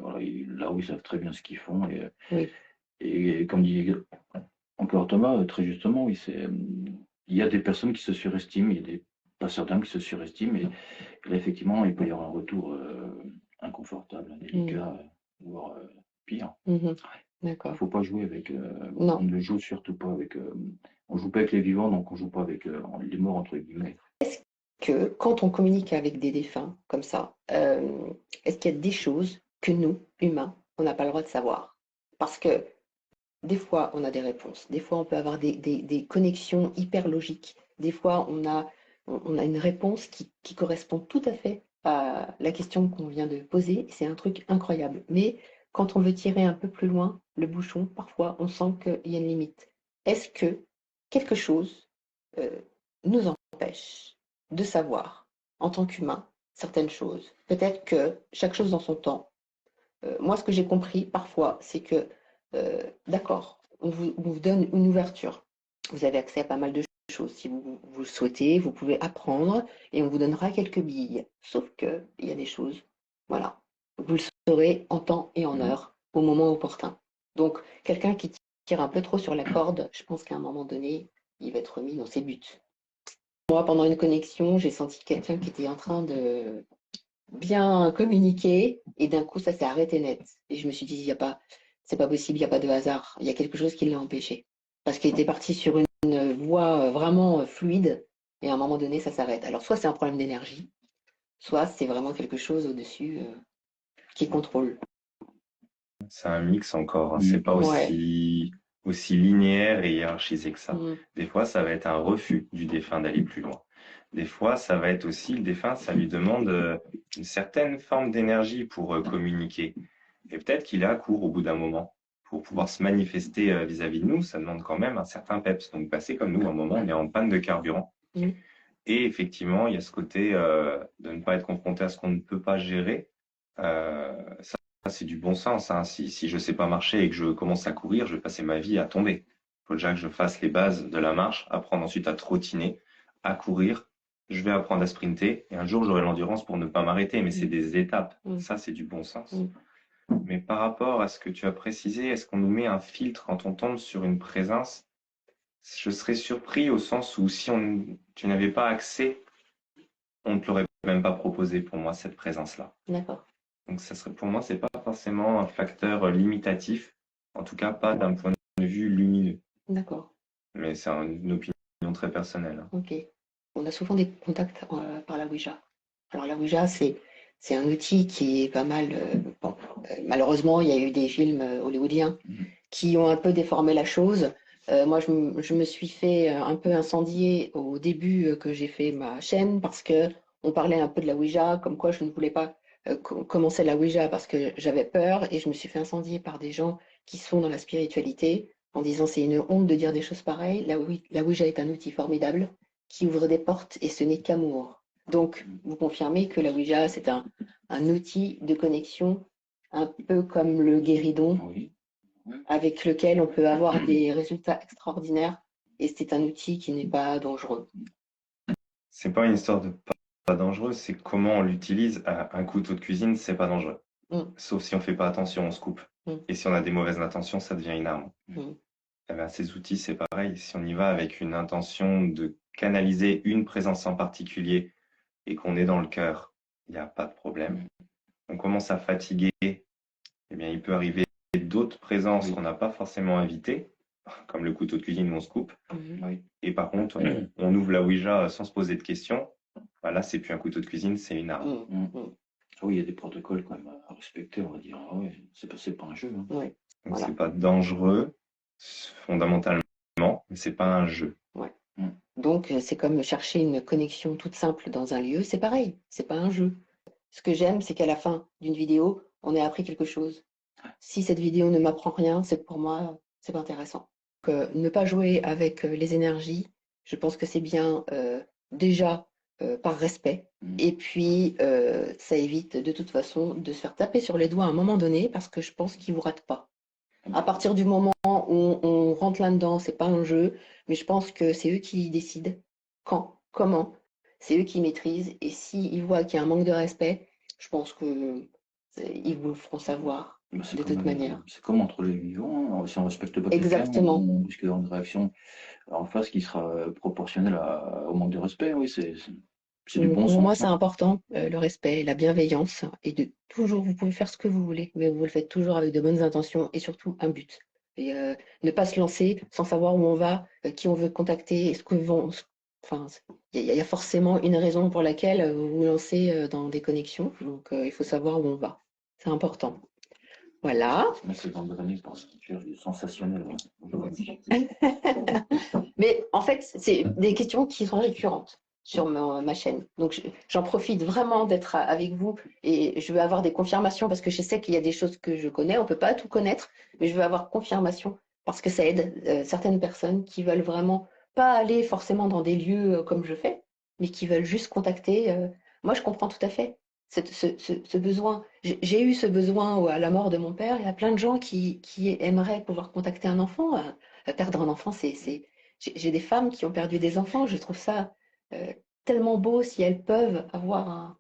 Voilà, là où ils savent très bien ce qu'ils font. Et comme dit encore Thomas, très justement, oui, il y a des personnes qui se surestiment, il y a des passeurs d'âme qui se surestiment, et là, effectivement, il peut y avoir un retour inconfortable, indélicat, voire Mhm. Il D'accord. ne faut pas jouer avec. Non. On ne joue surtout pas avec. On joue pas avec les vivants, donc on joue pas avec les morts, entre guillemets. Que quand on communique avec des défunts comme ça, est-ce qu'il y a des choses que nous, humains, on n'a pas le droit de savoir? Parce que des fois, on a des réponses. Des fois, on peut avoir des connexions hyper logiques. Des fois, on a une réponse qui correspond tout à fait à la question qu'on vient de poser. C'est un truc incroyable. Mais quand on veut tirer un peu plus loin le bouchon, parfois, on sent qu'il y a une limite. Est-ce que quelque chose euh, nous empêche de savoir, en tant qu'humain, certaines choses? Peut-être que chaque chose dans son temps. Moi, ce que j'ai compris parfois, c'est que, d'accord, on vous donne une ouverture. Vous avez accès à pas mal de choses. Si vous le souhaitez, vous pouvez apprendre et on vous donnera quelques billes. Sauf qu'il y a des choses, voilà, vous le saurez en temps et en heure, au moment opportun. Donc, quelqu'un qui tire un peu trop sur la corde, je pense qu'à un moment donné, il va être remis dans ses buts. Moi, pendant une connexion, j'ai senti quelqu'un qui était en train de bien communiqué et d'un coup ça s'est arrêté net. Et je me suis dit, c'est pas possible, il n'y a pas de hasard, il y a quelque chose qui l'a empêché. Parce qu'il était parti sur une voie vraiment fluide et à un moment donné ça s'arrête. Alors soit c'est un problème d'énergie, soit c'est vraiment quelque chose au-dessus qui contrôle. C'est un mix encore, hein. C'est pas Ouais. aussi linéaire et hiérarchisé que ça. Mm. Des fois, ça va être un refus du défunt d'aller plus loin. Des fois, ça va être aussi le défunt, ça lui demande une certaine forme d'énergie pour communiquer. Et peut-être qu'il est à court au bout d'un moment. Pour pouvoir se manifester vis-à-vis de nous, ça demande quand même un certain peps. Donc, passer comme nous, à un moment, on est en panne de carburant. Mm. Et effectivement, il y a ce côté de ne pas être confronté à ce qu'on ne peut pas gérer. Ça, c'est du bon sens, hein. Si je ne sais pas marcher et que je commence à courir, je vais passer ma vie à tomber. Il faut déjà que je fasse les bases de la marche, apprendre ensuite à trottiner, à courir. Je vais apprendre à sprinter et un jour, j'aurai l'endurance pour ne pas m'arrêter. Mais c'est des étapes. Ça, c'est du bon sens. Mais par rapport à ce que tu as précisé, est-ce qu'on nous met un filtre quand on tombe sur une présence? Je serais surpris au sens où si tu n'avais pas accès, on ne te l'aurait même pas proposé pour moi, cette présence-là. D'accord. Donc ça serait, pour moi, c'est pas forcément un facteur limitatif, en tout cas pas d'un point de vue lumineux. D'accord. Mais c'est une opinion très personnelle, hein. Ok. On a souvent des contacts par la Ouija. Alors la Ouija, c'est un outil qui est pas mal. Bon, malheureusement, il y a eu des films hollywoodiens qui ont un peu déformé la chose. Moi, je me suis fait un peu incendier au début que j'ai fait ma chaîne parce que on parlait un peu de la Ouija, comme quoi je ne voulais pas commencer la Ouija parce que j'avais peur et je me suis fait incendier par des gens qui sont dans la spiritualité en disant c'est une honte de dire des choses pareilles. La Ouija est un outil formidable qui ouvre des portes et ce n'est qu'amour. Donc, vous confirmez que la Ouija, c'est un outil de connexion un peu comme le guéridon Oui. avec lequel on peut avoir des résultats extraordinaires et c'est un outil qui n'est pas dangereux. C'est pas une histoire de pas dangereux, c'est comment on l'utilise. Un couteau de cuisine, c'est pas dangereux. Sauf si on fait pas attention, on se coupe. Et si on a des mauvaises intentions, ça devient une arme. Eh ben, ces outils, c'est pareil. Si on y va avec une intention de canaliser une présence en particulier et qu'on est dans le cœur, il n'y a pas de problème. On commence à fatiguer, eh bien, il peut arriver d'autres présences qu'on n'a pas forcément invitées, comme le couteau de cuisine où on se coupe. Et par contre, on ouvre la Ouija sans se poser de questions. Bah là, c'est plus un couteau de cuisine, c'est une arme. Oui, il y a des protocoles quand même à respecter, on va dire. Ah ouais, c'est pas un jeu, hein. Ouais. Donc, Voilà. c'est pas dangereux, fondamentalement, mais c'est pas un jeu. Ouais. Donc, c'est comme chercher une connexion toute simple dans un lieu, c'est pareil, c'est pas un jeu. Ce que j'aime, c'est qu'à la fin d'une vidéo, on ait appris quelque chose. Si cette vidéo ne m'apprend rien, c'est que pour moi, c'est pas intéressant. Ne pas jouer avec les énergies, je pense que c'est bien déjà par respect. Et puis, ça évite de toute façon de se faire taper sur les doigts à un moment donné parce que je pense qu'ils ne vous ratent pas. À partir du moment où on rentre là-dedans, c'est pas un jeu, mais je pense que c'est eux qui décident quand, comment, c'est eux qui maîtrisent. Et s'ils voient qu'il y a un manque de respect, je pense qu'ils vous le feront savoir de toute manière. C'est comme entre les vivants, hein. Si on ne respecte pas quelqu'un, Exactement. on risque d'avoir une réaction en face qui sera proportionnelle au manque de respect. Oui, C'est du bon Pour moi, sens, c'est hein. important, le respect, la bienveillance et de toujours, vous pouvez faire ce que vous voulez, mais vous le faites toujours avec de bonnes intentions et surtout un but. Et ne pas se lancer sans savoir où on va, qui on veut contacter, est-ce que vont, enfin, il y a forcément une raison pour laquelle vous vous lancez dans des connexions. Donc, il faut savoir où on va. C'est important. Voilà. Mais c'est dans le dernier pour cherche du sensationnel, hein. Mais en fait, c'est des questions qui sont récurrentes sur ma chaîne. Donc, j'en profite vraiment d'être avec vous et je veux avoir des confirmations parce que je sais qu'il y a des choses que je connais. On ne peut pas tout connaître, mais je veux avoir confirmation parce que ça aide certaines personnes qui veulent vraiment pas aller forcément dans des lieux comme je fais, mais qui veulent juste contacter. Moi, je comprends tout à fait ce besoin. J'ai eu ce besoin à la mort de mon père. Il y a plein de gens qui aimeraient pouvoir contacter un enfant. Perdre un enfant, j'ai des femmes qui ont perdu des enfants. Je trouve ça euh, tellement beau si elles peuvent avoir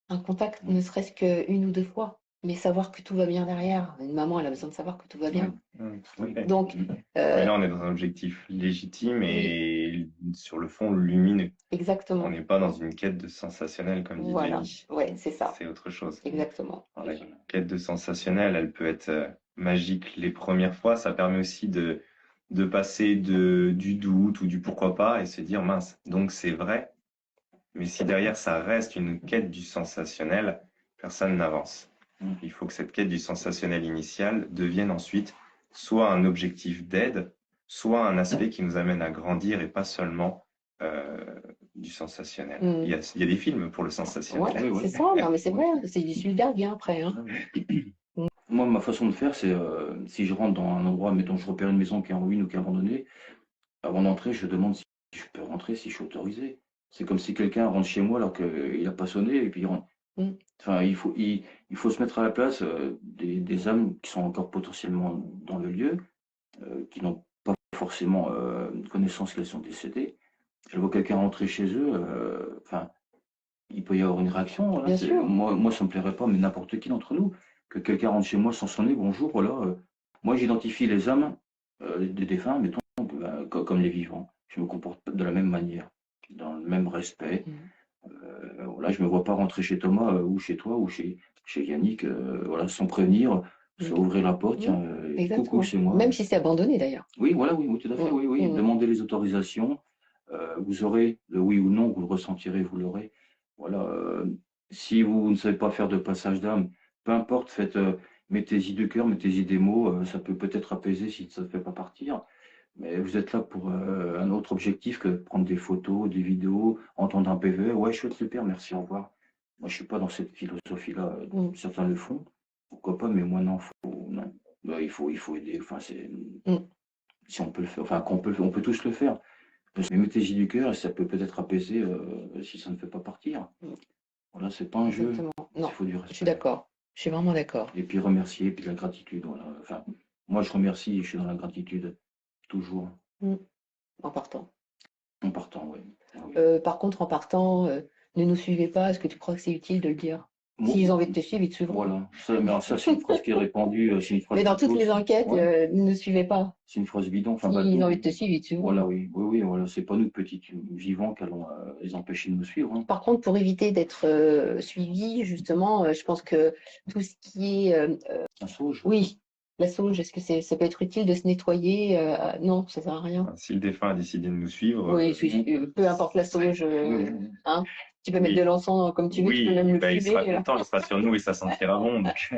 un contact, ne serait-ce qu'une ou deux fois, mais savoir que tout va bien derrière. Une maman, elle a besoin de savoir que tout va bien. Tout à fait. Donc, Oui, euh, là, on est dans un objectif légitime oui, et sur le fond lumineux. On exactement. n'est pas dans une quête de sensationnel, comme dit Voilà, Jenny. ouais, c'est ça, C'est autre chose. exactement. Alors, la quête de sensationnel, elle peut être magique les premières fois. Ça permet aussi de passer du doute ou du pourquoi pas et se dire, mince, donc c'est vrai. Mais si derrière ça reste une quête du sensationnel, personne n'avance. Il faut que cette quête du sensationnel initial devienne ensuite soit un objectif d'aide, soit un aspect qui nous amène à grandir et pas seulement du sensationnel. Mm. Il y a des films pour le sensationnel. Ouais, c'est ça, non, mais c'est vrai, c'est du Spielberg hein, après. Hein. Moi, ma façon de faire, c'est si je rentre dans un endroit, mettons, je repère une maison qui est en ruine ou qui est abandonnée, avant d'entrer, je demande si je peux rentrer, si je suis autorisé. C'est comme si quelqu'un rentre chez moi alors qu'il n'a pas sonné et puis il rentre. Mm. Enfin, il faut se mettre à la place des âmes qui sont encore potentiellement dans le lieu, qui n'ont pas forcément connaissance qu'elles sont décédées. Je vois quelqu'un rentrer chez eux, enfin, il peut y avoir une réaction. Voilà, Bien sûr. moi, ça me plairait pas, mais n'importe qui d'entre nous, que quelqu'un rentre chez moi sans sonner, bonjour, voilà. Moi, j'identifie les âmes des défunts, mettons, comme les vivants. Je me comporte de la même manière, dans le même respect. Voilà, je me vois pas rentrer chez Thomas ou chez toi ou chez Yannick, voilà, sans prévenir, sans ouvrir la porte, tiens, coucou, Exactement. c'est moi. Même si c'est abandonné d'ailleurs. Oui, voilà, oui, oui, tout à fait, oui, oui. Demandez les autorisations. Vous aurez le oui ou non, vous le ressentirez, vous l'aurez. Voilà. Si vous ne savez pas faire de passage d'âme, peu importe, faites, mettez-y du cœur, mettez-y des mots. Ça peut peut-être apaiser si ça ne fait pas partir. Mais vous êtes là pour un autre objectif que prendre des photos, des vidéos, entendre un PV. Ouais, chouette, super, merci, au revoir. Moi, je suis pas dans cette philosophie-là. Certains le font, pourquoi pas, mais moi, non. Non. Bah, il faut aider. Enfin, c'est si on peut le faire, enfin, on peut tous le faire. Mais mettez-y du cœur et ça peut peut-être apaiser si ça ne fait pas partir. Voilà, c'est pas un jeu. Exactement. Non, Il faut du je suis respect. d'accord. Je suis vraiment d'accord. Et puis remercier, et puis la gratitude. Voilà. Enfin, moi, je remercie et je suis dans la gratitude toujours. En partant. En partant, oui. Par contre, en partant, ne nous suivez pas. Est-ce que tu crois que c'est utile de le dire? Bon, S'ils ont envie de te suivre, ils te suivront. voilà. Ça c'est une phrase qui est répandue. C'est une phrase Mais dans toutes fausse. les enquêtes, Ouais. ne nous suivez pas. C'est une phrase bidon. Enfin, S'ils bateau. ont envie de te suivre, ils te suivront. Voilà, oui. Oui, oui, voilà. C'est pas nous, petits vivants, qui allons les empêcher de nous suivre. Hein. Par contre, pour éviter d'être suivi, justement, je pense que tout ce qui est Un sauge. oui, la sauge, est-ce que ça peut être utile de se nettoyer? Non, ça sert à rien. Enfin, si le défunt a décidé de nous suivre, Oui, peu importe la sauge, hein. Tu peux mettre de l'encens comme tu veux, tu peux même le il sera fumer. content, il sera sur nous et ça sentira bon. Donc...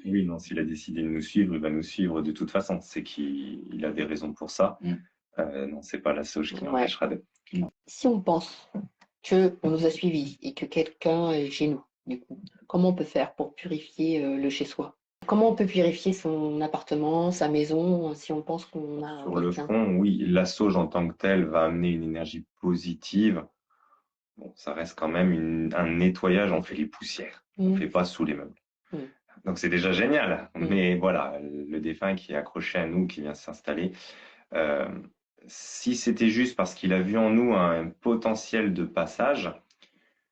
oui, non, s'il a décidé de nous suivre, il va nous suivre de toute façon. C'est qu'il a des raisons pour ça. Non, c'est pas la sauge qui l'empêchera d'être. Si on pense qu'on nous a suivis et que quelqu'un est chez nous, du coup, comment on peut faire pour purifier le chez-soi? Comment on peut purifier son appartement, sa maison, si on pense qu'on a Sur le quelqu'un? fond, oui, la sauge en tant que telle va amener une énergie positive. Bon, ça reste quand même un nettoyage, on fait les poussières, on ne fait pas sous les meubles. Donc c'est déjà génial, mais voilà, le défunt qui est accroché à nous, qui vient s'installer, si c'était juste parce qu'il a vu en nous un potentiel de passage,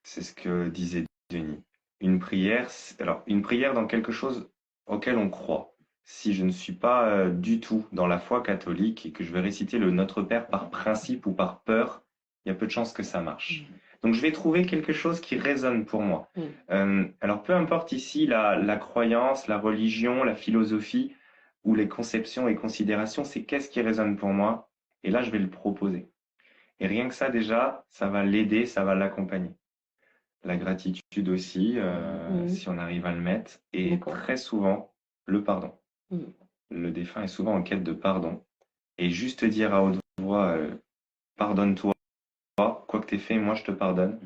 c'est ce que disait Denis. Une prière, alors une prière dans quelque chose auquel on croit. Si je ne suis pas du tout dans la foi catholique et que je vais réciter le Notre Père par principe ou par peur, il y a peu de chances que ça marche. Donc, je vais trouver quelque chose qui résonne pour moi. Alors, peu importe ici la croyance, la religion, la philosophie ou les conceptions et considérations, c'est qu'est-ce qui résonne pour moi? Et là, je vais le proposer. Et rien que ça, déjà, ça va l'aider, ça va l'accompagner. La gratitude aussi, si on arrive à le mettre. Et D'accord. très souvent, le pardon. Le défunt est souvent en quête de pardon. Et juste dire à haute voix, pardonne-toi, quoi que t'aies fait, moi je te pardonne.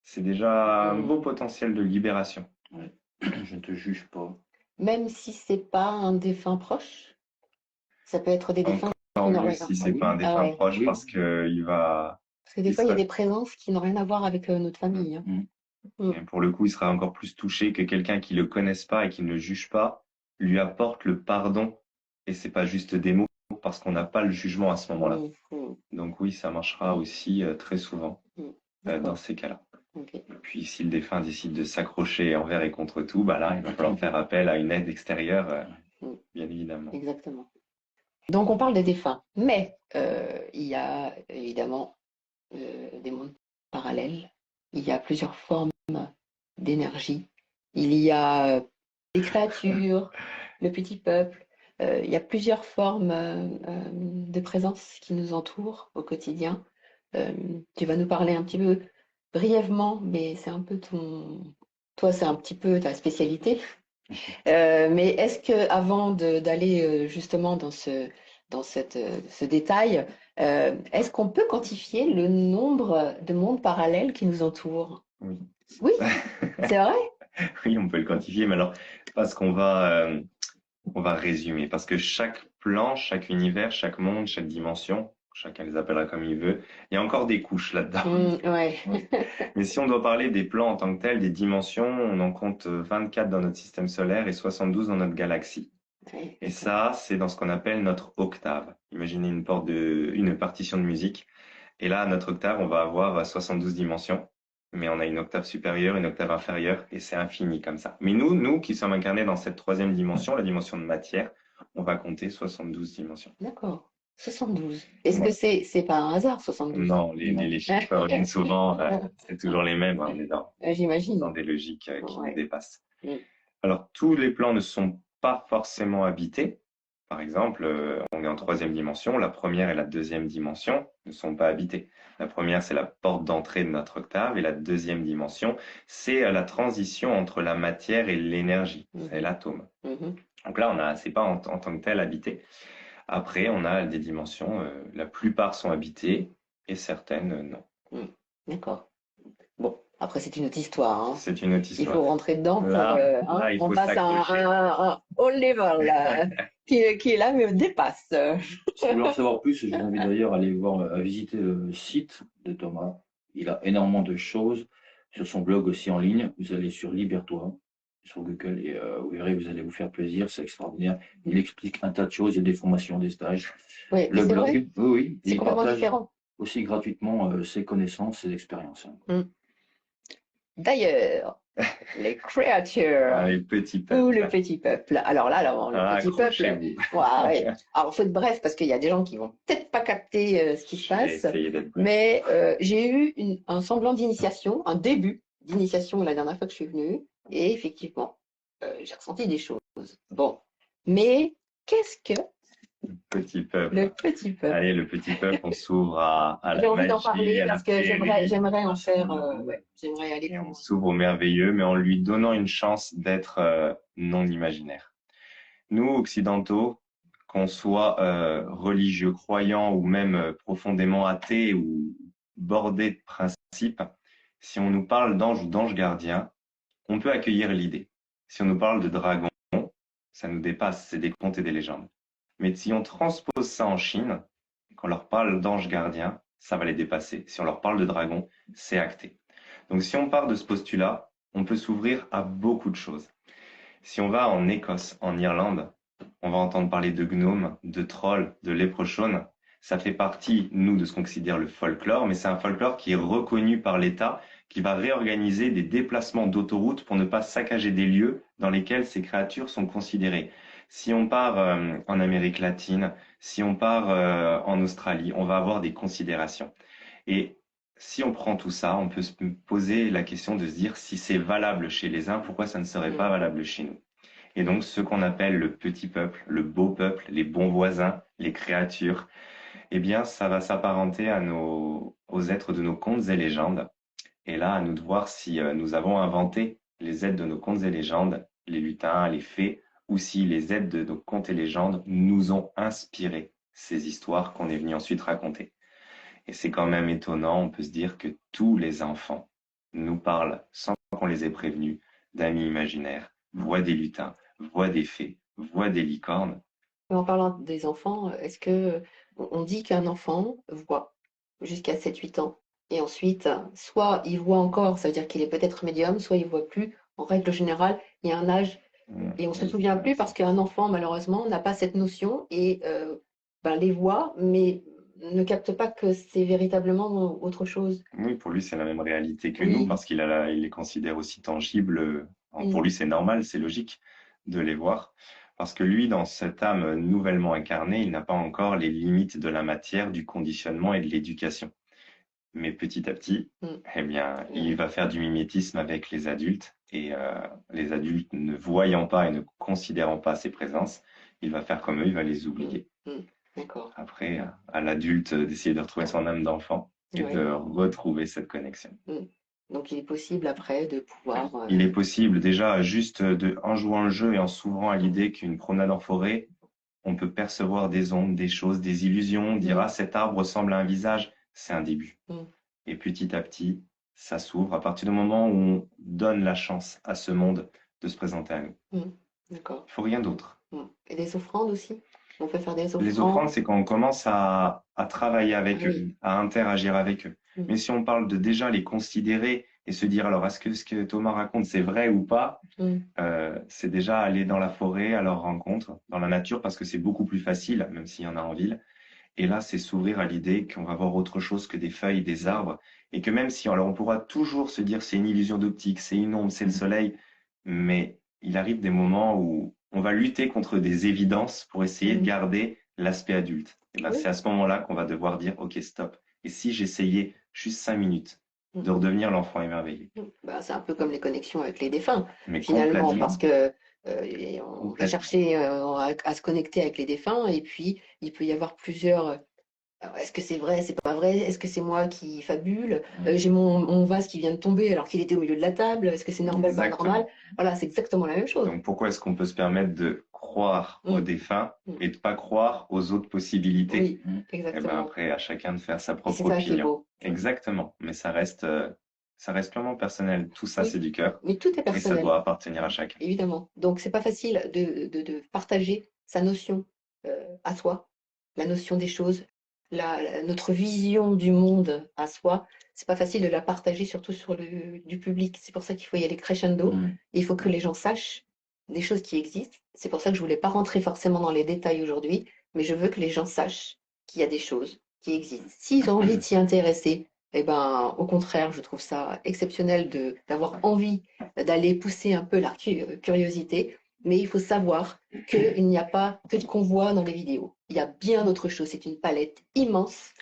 C'est déjà un beau potentiel de libération. Ouais. Je ne te juge pas. Même si c'est pas un défunt proche, ça peut être des défunts Encore qui n'ont mieux rien. si c'est pas un défunt ouais. proche, parce que il va, Parce que des il fois, il y a sera, des présences qui n'ont rien à voir avec notre famille. Hein. et pour le coup, il sera encore plus touché que quelqu'un qui le connaisse pas et qui ne le juge pas, lui apporte le pardon. Et c'est pas juste des mots, parce qu'on n'a pas le jugement à ce moment-là. Donc oui, ça marchera aussi très souvent dans ces cas-là. Okay. Et puis si le défunt décide de s'accrocher envers et contre tout, bah là, il va falloir faire appel à une aide extérieure, bien évidemment. Exactement. Donc on parle des défunts, mais il y a évidemment des mondes parallèles. Il y a plusieurs formes d'énergie. Il y a des créatures, le petit peuple. Il y a plusieurs formes de présence qui nous entourent au quotidien. Tu vas nous parler un petit peu brièvement, mais c'est un peu toi, c'est un petit peu ta spécialité. Mais est-ce que avant d'aller justement dans ce détail, est-ce qu'on peut quantifier le nombre de mondes parallèles qui nous entourent? Oui. Oui, c'est vrai? Oui, on peut le quantifier, mais alors, parce qu'on on va résumer, parce que chaque plan, chaque univers, chaque monde, chaque dimension, chacun les appellera comme il veut, il y a encore des couches là-dedans. Ouais. Mais si on doit parler des plans en tant que tels, des dimensions, on en compte 24 dans notre système solaire et 72 dans notre galaxie. Et ça, c'est dans ce qu'on appelle notre octave. Imaginez une partition de musique. Et là, à notre octave, on va avoir 72 dimensions. Mais on a une octave supérieure, une octave inférieure, et c'est infini comme ça. Mais nous qui sommes incarnés dans cette troisième dimension, la dimension de matière, on va compter 72 dimensions. D'accord. 72. Est-ce que c'est pas un hasard, 72? Non, les chiffres reviennent souvent, c'est toujours les mêmes. On est J'imagine. dans des logiques qui nous dépassent. Mm. Alors, tous les plans ne sont pas forcément habités. Par exemple, on est en troisième dimension. La première et la deuxième dimension ne sont pas habitées. La première, c'est la porte d'entrée de notre octave. Et la deuxième dimension, c'est la transition entre la matière et l'énergie. C'est l'atome. Donc là, c'est pas en tant que tel habité. Après, on a des dimensions, la plupart sont habitées et certaines, non. D'accord. Bon, après, c'est une autre histoire. Hein. C'est une autre histoire. Il faut rentrer dedans pour. Là, il faut on passe à un haut level là, qui est là, mais dépasse. Si vous voulez en savoir plus, je vous invite d'ailleurs à aller à visiter le site de Thomas. Il a énormément de choses sur son blog aussi en ligne. Vous allez sur Libère-toi sur Google et vous verrez, vous allez vous faire plaisir. C'est extraordinaire. Il explique un tas de choses. Il y a des formations, des stages. Oui, le blog, oui. C'est complètement différent. Aussi gratuitement ses connaissances, ses expériences. D'ailleurs, les créatures les petits peuples. ou le petit peuple. Alors là, le petit peuple. Ouais. Alors, faut être bref parce qu'il y a des gens qui vont peut-être pas capter ce qui se passe. Mais j'ai eu un semblant d'initiation, un début d'initiation la dernière fois que je suis venue. Et effectivement, j'ai ressenti des choses. Bon. Mais qu'est-ce que Petit peuple. le petit peuple? Allez, le petit peuple, on s'ouvre à la magie. J'ai envie d'en parler parce que j'aimerais en faire. J'aimerais aller. Et on s'ouvre au merveilleux, mais en lui donnant une chance d'être non imaginaire. Nous, occidentaux, qu'on soit religieux, croyants ou même profondément athées ou bordés de principes, si on nous parle d'ange ou d'ange gardien, on peut accueillir l'idée. Si on nous parle de dragon, ça nous dépasse, c'est des contes et des légendes. Mais si on transpose ça en Chine, qu'on leur parle d'ange gardien, ça va les dépasser. Si on leur parle de dragon, c'est acté. Donc si on part de ce postulat, on peut s'ouvrir à beaucoup de choses. Si on va en Écosse, en Irlande, on va entendre parler de gnomes, de trolls, de léprechaunes. Ça fait partie, nous, de ce qu'on considère le folklore, mais c'est un folklore qui est reconnu par l'État, qui va réorganiser des déplacements d'autoroutes pour ne pas saccager des lieux dans lesquels ces créatures sont considérées. Si on part en Amérique latine, si on part en Australie, on va avoir des considérations. Et si on prend tout ça, on peut se poser la question de se dire si c'est valable chez les uns, pourquoi ça ne serait pas valable chez nous? Et donc, ce qu'on appelle le petit peuple, le beau peuple, les bons voisins, les créatures, eh bien, ça va s'apparenter aux êtres de nos contes et légendes. Et là, à nous de voir si nous avons inventé les êtres de nos contes et légendes, les lutins, les fées, ou si les êtres de nos contes et légendes nous ont inspiré ces histoires qu'on est venu ensuite raconter. Et c'est quand même étonnant, on peut se dire que tous les enfants nous parlent, sans qu'on les ait prévenus, d'amis imaginaires, voient des lutins, voient des fées, voient des licornes. En parlant des enfants, est-ce que on dit qu'un enfant voit jusqu'à 7-8 ans et ensuite, soit il voit encore, ça veut dire qu'il est peut-être médium, soit il voit plus. En règle générale, il y a un âge et on se souvient plus parce qu'un enfant, malheureusement, n'a pas cette notion et les voit, mais ne capte pas que c'est véritablement autre chose. Oui, pour lui, c'est la même réalité que Oui. nous, parce qu'il les considère aussi tangibles. Pour lui, c'est normal, c'est logique de les voir, parce que lui, dans cette âme nouvellement incarnée, il n'a pas encore les limites de la matière, du conditionnement et de l'éducation. Mais petit à petit, eh bien, il va faire du mimétisme avec les adultes, et les adultes ne voyant pas et ne considérant pas ses présences, il va faire comme eux, il va les oublier. D'accord. Après, à l'adulte d'essayer de retrouver son âme d'enfant et de retrouver cette connexion. Donc, il est possible après de pouvoir... Il est possible déjà juste en jouant le jeu et en s'ouvrant à l'idée qu'une promenade en forêt, on peut percevoir des ondes, des choses, des illusions, dire « Ah, cet arbre ressemble à un visage », c'est un début. Et petit à petit, ça s'ouvre à partir du moment où on donne la chance à ce monde de se présenter à nous. D'accord. Il ne faut rien d'autre. Et des offrandes aussi? On peut faire des offrandes. Les offrandes, c'est quand on commence à travailler avec eux, à interagir avec eux. Mais si on parle de déjà les considérer et se dire, alors, est-ce que ce que Thomas raconte, c'est vrai ou pas? C'est déjà aller dans la forêt, à leur rencontre, dans la nature, parce que c'est beaucoup plus facile, même s'il y en a en ville. Et là, c'est s'ouvrir à l'idée qu'on va voir autre chose que des feuilles, des arbres, et que même si, alors on pourra toujours se dire c'est une illusion d'optique, c'est une ombre, c'est le soleil, mais il arrive des moments où on va lutter contre des évidences pour essayer de garder l'aspect adulte. Et ben, c'est à ce moment-là qu'on va devoir dire ok, stop. Et si j'essayais juste 5 minutes de redevenir l'enfant émerveillé? C'est un peu comme les connexions avec les défunts, Mais finalement, parce que on va chercher à se connecter avec les défunts et puis il peut y avoir plusieurs. Alors, est-ce que c'est vrai, c'est pas vrai? Est-ce que c'est moi qui fabule? J'ai mon vase qui vient de tomber alors qu'il était au milieu de la table. Est-ce que c'est normal, pas normal? Voilà, c'est exactement la même chose. Donc pourquoi est-ce qu'on peut se permettre de croire aux défunts et de pas croire aux autres possibilités? Oui, exactement. Et ben après, à chacun de faire sa propre C'est ça qui est opinion. beau. Exactement, mais ça reste purement personnel. Tout ça, c'est du cœur. Mais tout est Et ça personnel. doit appartenir à chacun. Évidemment. Donc, c'est pas facile de partager sa notion à soi, la notion des choses, notre vision du monde à soi. C'est pas facile de la partager, surtout du public. C'est pour ça qu'il faut y aller crescendo. Il faut que les gens sachent des choses qui existent. C'est pour ça que je voulais pas rentrer forcément dans les détails aujourd'hui, mais je veux que les gens sachent qu'il y a des choses qui existent. S'ils ont envie de s'y intéresser, eh ben, au contraire, je trouve ça exceptionnel d'avoir envie d'aller pousser un peu la curiosité, mais il faut savoir qu'il n'y a pas que ce qu'on voit dans les vidéos. Il y a bien d'autres choses. C'est une palette immense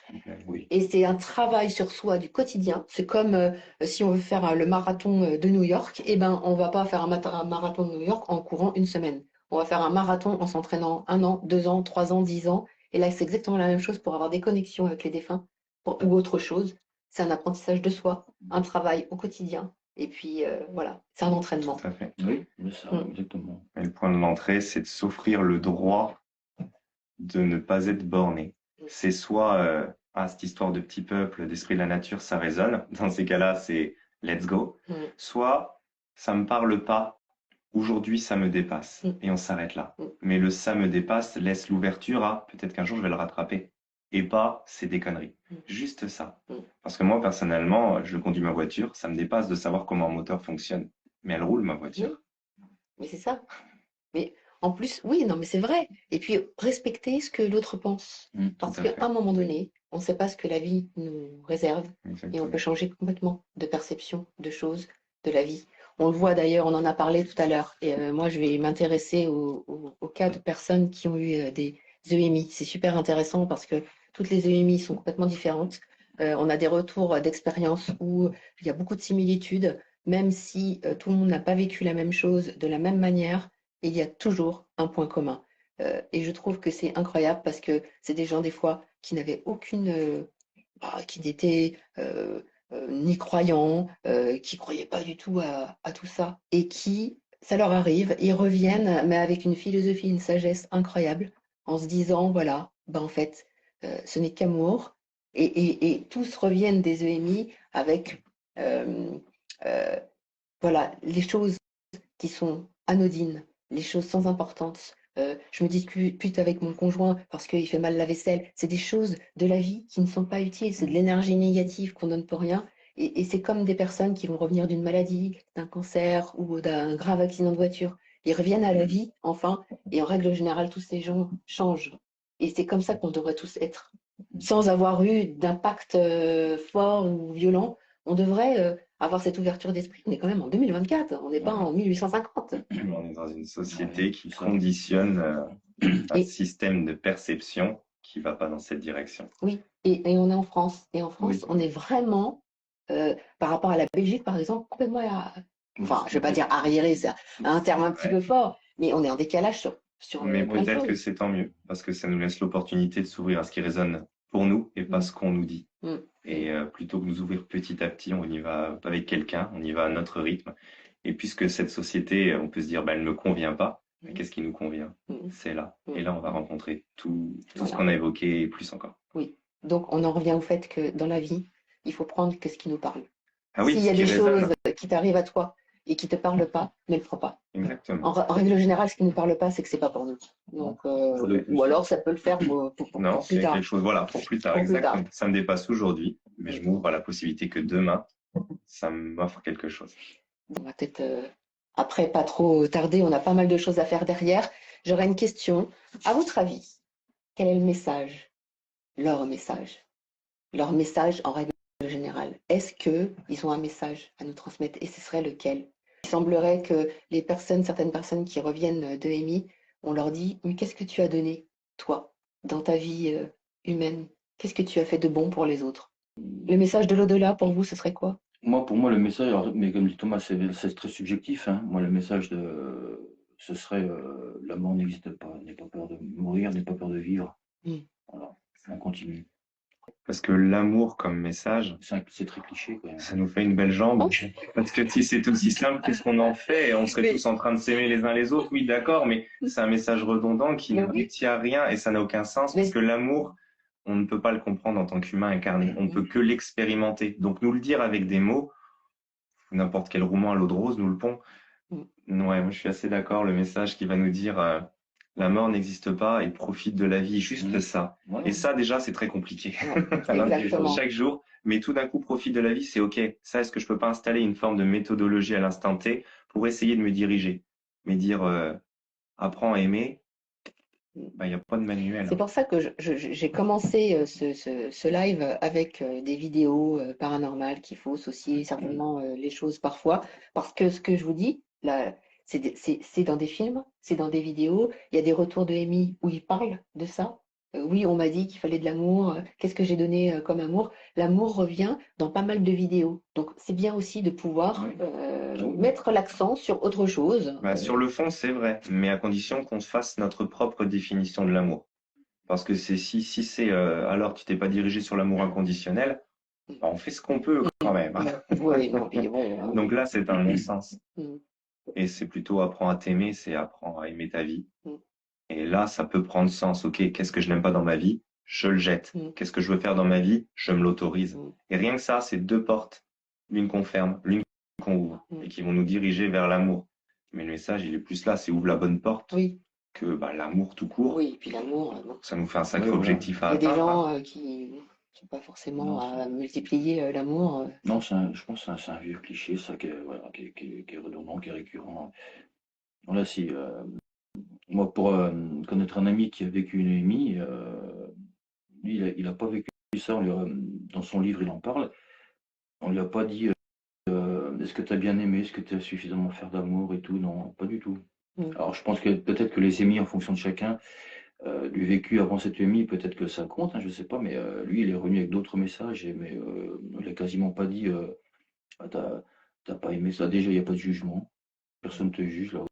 et c'est un travail sur soi du quotidien. C'est comme si on veut faire le marathon de New York, eh ben, on ne va pas faire un marathon de New York en courant une semaine. On va faire un marathon en s'entraînant 1 an, 2 ans, 3 ans, 10 ans. Et là, c'est exactement la même chose pour avoir des connexions avec les défunts ou autre chose. C'est un apprentissage de soi, un travail au quotidien. Et puis, voilà, c'est un entraînement. Tout à fait. Oui, c'est ça, exactement. Et le point de l'entrée, c'est de s'offrir le droit de ne pas être borné. C'est soit cette histoire de petit peuple, d'esprit de la nature, ça résonne. Dans ces cas-là, c'est let's go. Soit ça me parle pas. Aujourd'hui, ça me dépasse. Et on s'arrête là. Mais le ça me dépasse laisse l'ouverture à peut-être qu'un jour je vais le rattraper. Et pas, c'est des conneries. Juste ça. Parce que moi, personnellement, je conduis ma voiture, ça me dépasse de savoir comment un moteur fonctionne. Mais elle roule, ma voiture. Mais c'est ça. Mais en plus, oui, non, mais c'est vrai. Et puis, respecter ce que l'autre pense. Parce qu'à un moment donné, on ne sait pas ce que la vie nous réserve. Exactement. Et on peut changer complètement de perception de choses, de la vie. On le voit d'ailleurs, on en a parlé tout à l'heure. Et moi, je vais m'intéresser au cas de personnes qui ont eu des EMI. C'est super intéressant parce que toutes les EMI sont complètement différentes. On a des retours d'expérience où il y a beaucoup de similitudes, même si tout le monde n'a pas vécu la même chose de la même manière, il y a toujours un point commun. Et je trouve que c'est incroyable parce que c'est des gens, des fois, qui n'avaient qui n'étaient ni croyants, qui croyaient pas du tout à tout ça, et qui, ça leur arrive, ils reviennent, mais avec une philosophie, une sagesse incroyable, en se disant, voilà, ben en fait, ce n'est qu'amour, et tous reviennent des EMI avec, euh, euh, voilà, les choses qui sont anodines, les choses sans importance. Je me dispute avec mon conjoint parce qu'il fait mal la vaisselle. C'est des choses de la vie qui ne sont pas utiles. C'est de l'énergie négative qu'on donne pour rien. Et c'est comme des personnes qui vont revenir d'une maladie, d'un cancer ou d'un grave accident de voiture. Ils reviennent à la vie, enfin, et en règle générale, tous ces gens changent. Et c'est comme ça qu'on devrait tous être. Sans avoir eu d'impact fort ou violent, on devrait avoir cette ouverture d'esprit. On est quand même en 2024, on n'est pas en 1850. On est dans une société qui conditionne un système de perception qui ne va pas dans cette direction. Oui, et on est en France. Et en France, oui, on est vraiment, par rapport à la Belgique, par exemple, complètement, enfin, je ne vais pas dire arriéré, c'est un terme un petit peu fort, mais on est en décalage sur mais plein de peut-être que choses. c'est tant mieux, parce que ça nous laisse l'opportunité de s'ouvrir à ce qui résonne pour nous et pas ce qu'on nous dit. Et plutôt que nous ouvrir petit à petit, on y va avec quelqu'un, on y va à notre rythme. Et puisque cette société, on peut se dire, bah, elle ne me convient pas, mais qu'est-ce qui nous convient? C'est là. Et là, on va rencontrer tout ce qu'on a évoqué et plus encore. Oui. Donc, on en revient au fait que dans la vie, il faut prendre que ce qui nous parle. Ah oui, s'il y a des choses qui t'arrivent à toi et qui ne te parlent pas, ne le prends pas. Exactement. En règle générale, ce qui ne nous parle pas, c'est que c'est pas pour nous. Donc, ou alors ça peut le faire pour non, plus tard. Quelque chose, voilà, pour plus tard, exactement. Ça me dépasse aujourd'hui, mais je m'ouvre à la possibilité que demain, ça m'offre quelque chose. On va peut-être, après, pas trop tarder, on a pas mal de choses à faire derrière. J'aurais une question. À votre avis, quel est le message, leur message en règle générale? Est-ce qu'ils ont un message à nous transmettre et ce serait lequel? Il semblerait que certaines personnes qui reviennent de EMI, on leur dit, mais qu'est-ce que tu as donné, toi, dans ta vie humaine? Qu'est-ce que tu as fait de bon pour les autres? Le message de l'au-delà, pour vous, ce serait quoi? Pour moi, le message, alors, mais comme dit Thomas, c'est très subjectif, hein. Moi, le message ce serait la mort n'existe pas. N'aie pas peur de mourir, n'aie pas peur de vivre. Voilà, on continue. Parce que l'amour comme message, c'est très cliché quand même. Ça nous fait une belle jambe. Oh. Parce que si c'est aussi simple, qu'est-ce qu'on en fait? On serait tous en train de s'aimer les uns les autres, oui, d'accord, mais c'est un message redondant qui n'aboutit à rien et ça n'a aucun sens parce que l'amour, on ne peut pas le comprendre en tant qu'humain incarné. On ne peut que l'expérimenter. Donc nous le dire avec des mots, n'importe quel roman à l'eau de rose nous le pond. Ouais, moi je suis assez d'accord. Le message qui va nous dire la mort n'existe pas et profite de la vie, juste ça. Ouais. Et ça déjà c'est très compliqué. Chaque jour, mais tout d'un coup profite de la vie, c'est ok. Ça, est-ce que je peux pas installer une forme de méthodologie à l'instant T pour essayer de me diriger, mais dire apprends à aimer. Il n'y a pas de manuel. C'est pour ça que j'ai commencé ce live avec des vidéos paranormales qui faussent aussi certainement les choses parfois. Parce que ce que je vous dis, là, c'est dans des films, c'est dans des vidéos. Il y a des retours de EMI où ils parlent de ça. Oui, on m'a dit qu'il fallait de l'amour. Qu'est-ce que j'ai donné comme amour? L'amour revient dans pas mal de vidéos. Donc, c'est bien aussi de pouvoir mettre l'accent sur autre chose. Sur le fond, c'est vrai, mais à condition qu'on se fasse notre propre définition de l'amour. Parce que si c'est alors tu t'es pas dirigé sur l'amour inconditionnel, on fait ce qu'on peut quand même. Oui, donc là, c'est un non-sens. Et c'est plutôt apprends à t'aimer, c'est apprends à aimer ta vie. Et là, ça peut prendre sens. Ok, qu'est-ce que je n'aime pas dans ma vie? Je le jette. Qu'est-ce que je veux faire dans ma vie? Je me l'autorise. Et rien que ça, c'est deux portes. L'une qu'on ferme, l'une qu'on ouvre. Et qui vont nous diriger vers l'amour. Mais le message, il est plus là, c'est ouvre la bonne porte. Oui. Que l'amour tout court. Oui, et puis l'amour. Ça nous fait un sacré objectif à atteindre. Il y a des gens qui n'ont pas forcément à multiplier l'amour. Non, je pense que c'est un vieux cliché, ça, qui est redondant, qui est récurrent. Voilà, si. Moi, pour connaître un ami qui a vécu une EMI, lui, il n'a pas vécu ça. Dans son livre, il en parle. On ne lui a pas dit est-ce que tu as bien aimé, est-ce que tu as suffisamment fait d'amour et tout. Non, pas du tout. Alors, je pense que peut-être que les EMI, en fonction de chacun, du vécu avant cette EMI, peut-être que ça compte, hein, je ne sais pas, mais lui, il est revenu avec d'autres messages, mais il n'a quasiment pas dit ah, t'as pas aimé ça. Déjà, il n'y a pas de jugement, personne ne te juge là.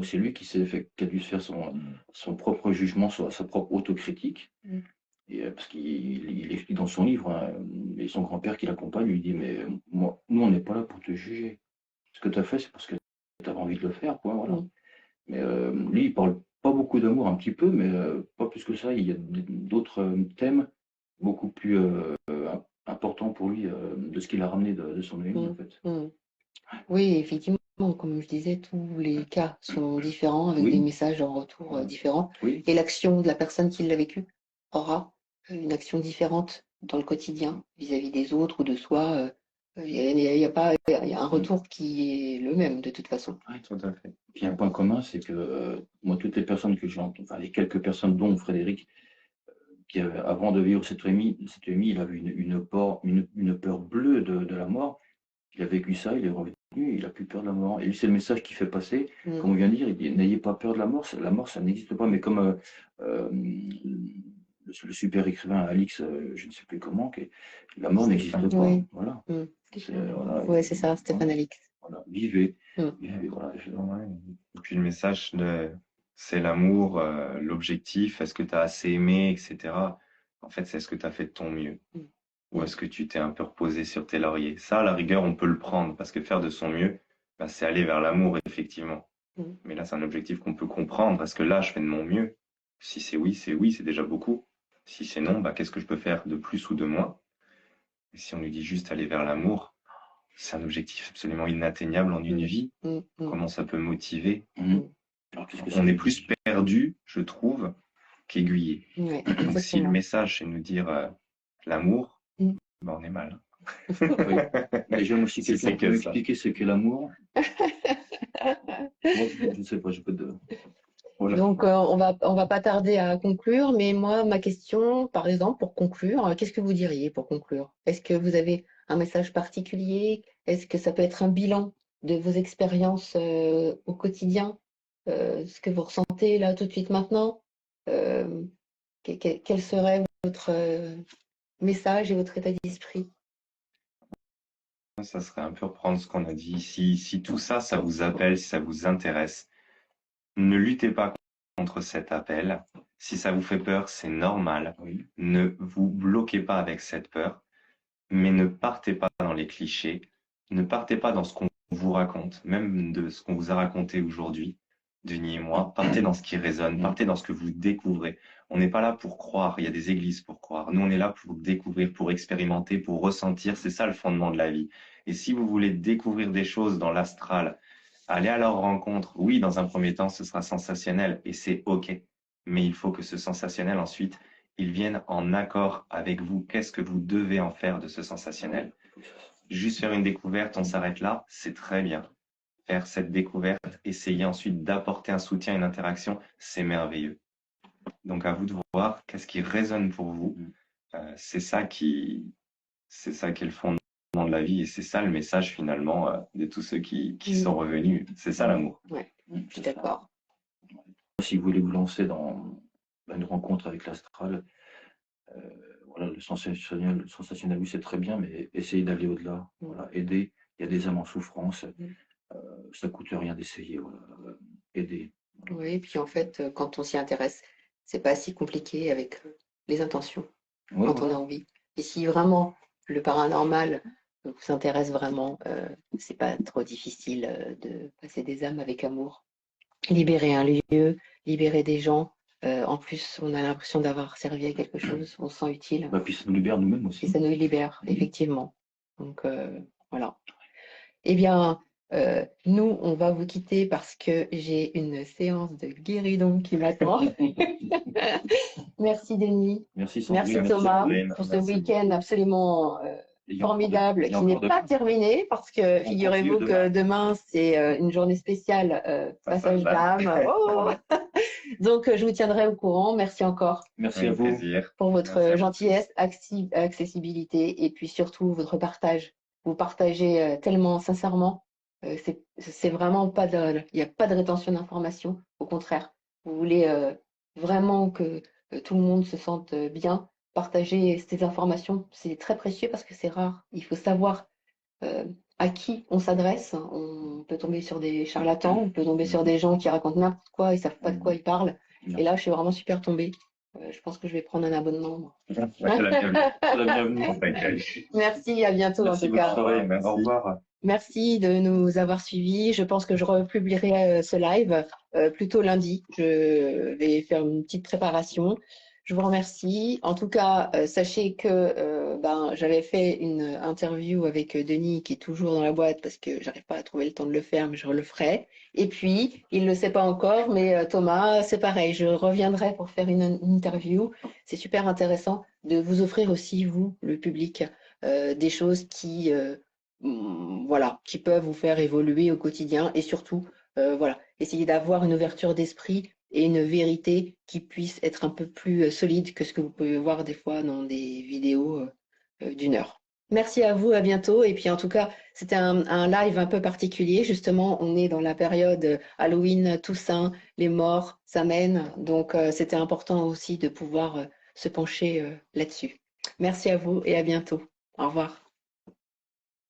C'est lui qui a dû se faire son propre jugement, sa propre autocritique. Et, parce qu'il explique dans son livre, hein, et son grand-père qui l'accompagne lui dit, mais moi, nous, on n'est pas là pour te juger. Ce que tu as fait, c'est parce que tu avais envie de le faire, quoi, voilà. Mais lui, il parle pas beaucoup d'amour, un petit peu, mais pas plus que ça. Il y a d'autres thèmes beaucoup plus importants pour lui de ce qu'il a ramené de son ami, en fait. Oui, effectivement, comme je disais, tous les cas sont différents avec des messages en retour différents. Et l'action de la personne qui l'a vécu aura une action différente dans le quotidien vis-à-vis des autres ou de soi. Il y a un retour qui est le même de toute façon. Oui, tout à fait. Puis un point commun, c'est que moi, toutes les personnes que j'ai entendues, enfin les quelques personnes dont Frédéric, qui avant de vivre cette EMI, il avait une peur bleue de la mort. Il a vécu ça, il est revenu, il n'a plus peur de la mort. Et lui, c'est le message qu'il fait passer, comme on vient de dire, il dit, n'ayez pas peur de la mort, ça n'existe pas, mais comme le super écrivain Alix, je ne sais plus comment, la mort n'existe pas. Oui. Voilà. Oui, c'est ça, Stéphane Alix. Voilà. Vivez. Voilà. Et puis le message, c'est l'amour, l'objectif, est-ce que tu as assez aimé, etc. En fait, c'est est-ce que tu as fait de ton mieux. Ou est-ce que tu t'es un peu reposé sur tes lauriers? Ça, à la rigueur, on peut le prendre, parce que faire de son mieux, bah, c'est aller vers l'amour, effectivement. Mais là, c'est un objectif qu'on peut comprendre. Est-ce que là, je fais de mon mieux? Si c'est oui, c'est déjà beaucoup. Si c'est non, bah, qu'est-ce que je peux faire de plus ou de moins? Et si on lui dit juste aller vers l'amour, c'est un objectif absolument inatteignable en une vie. Comment ça peut motiver? Alors, On est plus perdu, je trouve, qu'aiguillé. Donc, si le message, c'est nous dire l'amour, bah, on est mal. Oui. Mais j'aime aussi quelqu'un qui peut expliquer ce qu'est l'amour. Moi, je ne sais pas, je peux te... Voilà. Donc, on va pas tarder à conclure, mais moi, ma question, par exemple, pour conclure, qu'est-ce que vous diriez pour conclure? Est-ce que vous avez un message particulier? Est-ce que ça peut être un bilan de vos expériences au quotidien? Ce que vous ressentez là tout de suite maintenant? Quel serait votre message et votre état d'esprit? Ça serait un peu reprendre ce qu'on a dit. Si tout ça, ça vous appelle, si ça vous intéresse, ne luttez pas contre cet appel. Si ça vous fait peur, c'est normal. Ne vous bloquez pas avec cette peur, mais ne partez pas dans les clichés. Ne partez pas dans ce qu'on vous raconte, même de ce qu'on vous a raconté aujourd'hui, Denis et moi. Partez dans ce qui résonne, partez dans ce que vous découvrez. On n'est pas là pour croire, il y a des églises pour croire. Nous, on est là pour découvrir, pour expérimenter, pour ressentir. C'est ça le fondement de la vie. Et si vous voulez découvrir des choses dans l'astral, allez à leur rencontre. Oui, dans un premier temps, ce sera sensationnel et c'est OK. Mais il faut que ce sensationnel, ensuite, il vienne en accord avec vous. Qu'est-ce que vous devez en faire de ce sensationnel? Juste faire une découverte, on s'arrête là, c'est très bien. Faire cette découverte, essayer ensuite d'apporter un soutien, une interaction, c'est merveilleux. Donc à vous de voir qu'est-ce qui résonne pour vous. C'est ça qui est le fondement de la vie et c'est ça le message finalement de tous ceux qui sont revenus. C'est ça l'amour. Ouais, je suis d'accord. Si vous voulez vous lancer dans une rencontre avec l'astral, voilà, le sensationnel, oui, c'est très bien, mais essayez d'aller au-delà. Voilà, aider. Il y a des âmes en souffrance. Ça coûte rien d'essayer. Voilà, aider. Oui, et puis en fait, quand on s'y intéresse, c'est pas si compliqué avec les intentions quand on a envie. Et si vraiment le paranormal vous intéresse vraiment, c'est pas trop difficile de passer des âmes avec amour. Libérer un lieu, libérer des gens. En plus, on a l'impression d'avoir servi à quelque chose, on se sent utile. Puis ça nous libère nous-mêmes aussi. Et ça nous libère, effectivement. Donc voilà. Eh bien, nous, on va vous quitter parce que j'ai une séance de guéridon qui m'attend. Merci Denis. Merci Sandrine. Merci Thomas pour ce week-end absolument formidable qui n'est pas terminé parce que figurez-vous que demain c'est une journée spéciale passage d'âme. Oh donc je vous tiendrai au courant. Merci encore. Merci à vous pour votre gentillesse, accessibilité et puis surtout votre partage. Vous partagez tellement sincèrement. C'est vraiment pas il n'y a pas de rétention d'informations. Au contraire, vous voulez vraiment que tout le monde se sente bien. Partager ces informations, c'est très précieux parce que c'est rare. Il faut savoir euh, à qui on s'adresse. On peut tomber sur des charlatans, on peut tomber sur des gens qui racontent n'importe quoi, ils savent pas de quoi ils parlent. Et là, je suis vraiment super tombée. Je pense que je vais prendre un abonnement, moi. C'est la bienvenue. Merci, à bientôt en Merci, tout bonne cas. soirée. Merci. Au revoir. Merci de nous avoir suivis. Je pense que je republierai ce live plutôt lundi. Je vais faire une petite préparation. Je vous remercie. En tout cas, sachez que j'avais fait une interview avec Denis qui est toujours dans la boîte parce que j'arrive pas à trouver le temps de le faire, mais je le ferai. Et puis, il ne le sait pas encore, mais Thomas, c'est pareil. Je reviendrai pour faire une interview. C'est super intéressant de vous offrir aussi, vous, le public, des choses voilà, qui peuvent vous faire évoluer au quotidien et surtout, voilà, essayer d'avoir une ouverture d'esprit et une vérité qui puisse être un peu plus solide que ce que vous pouvez voir des fois dans des vidéos d'une heure. Merci à vous, à bientôt. Et puis en tout cas, c'était un live un peu particulier. Justement, on est dans la période Halloween, Toussaint, les morts, ça mène. Donc c'était important aussi de pouvoir se pencher là-dessus. Merci à vous et à bientôt. Au revoir.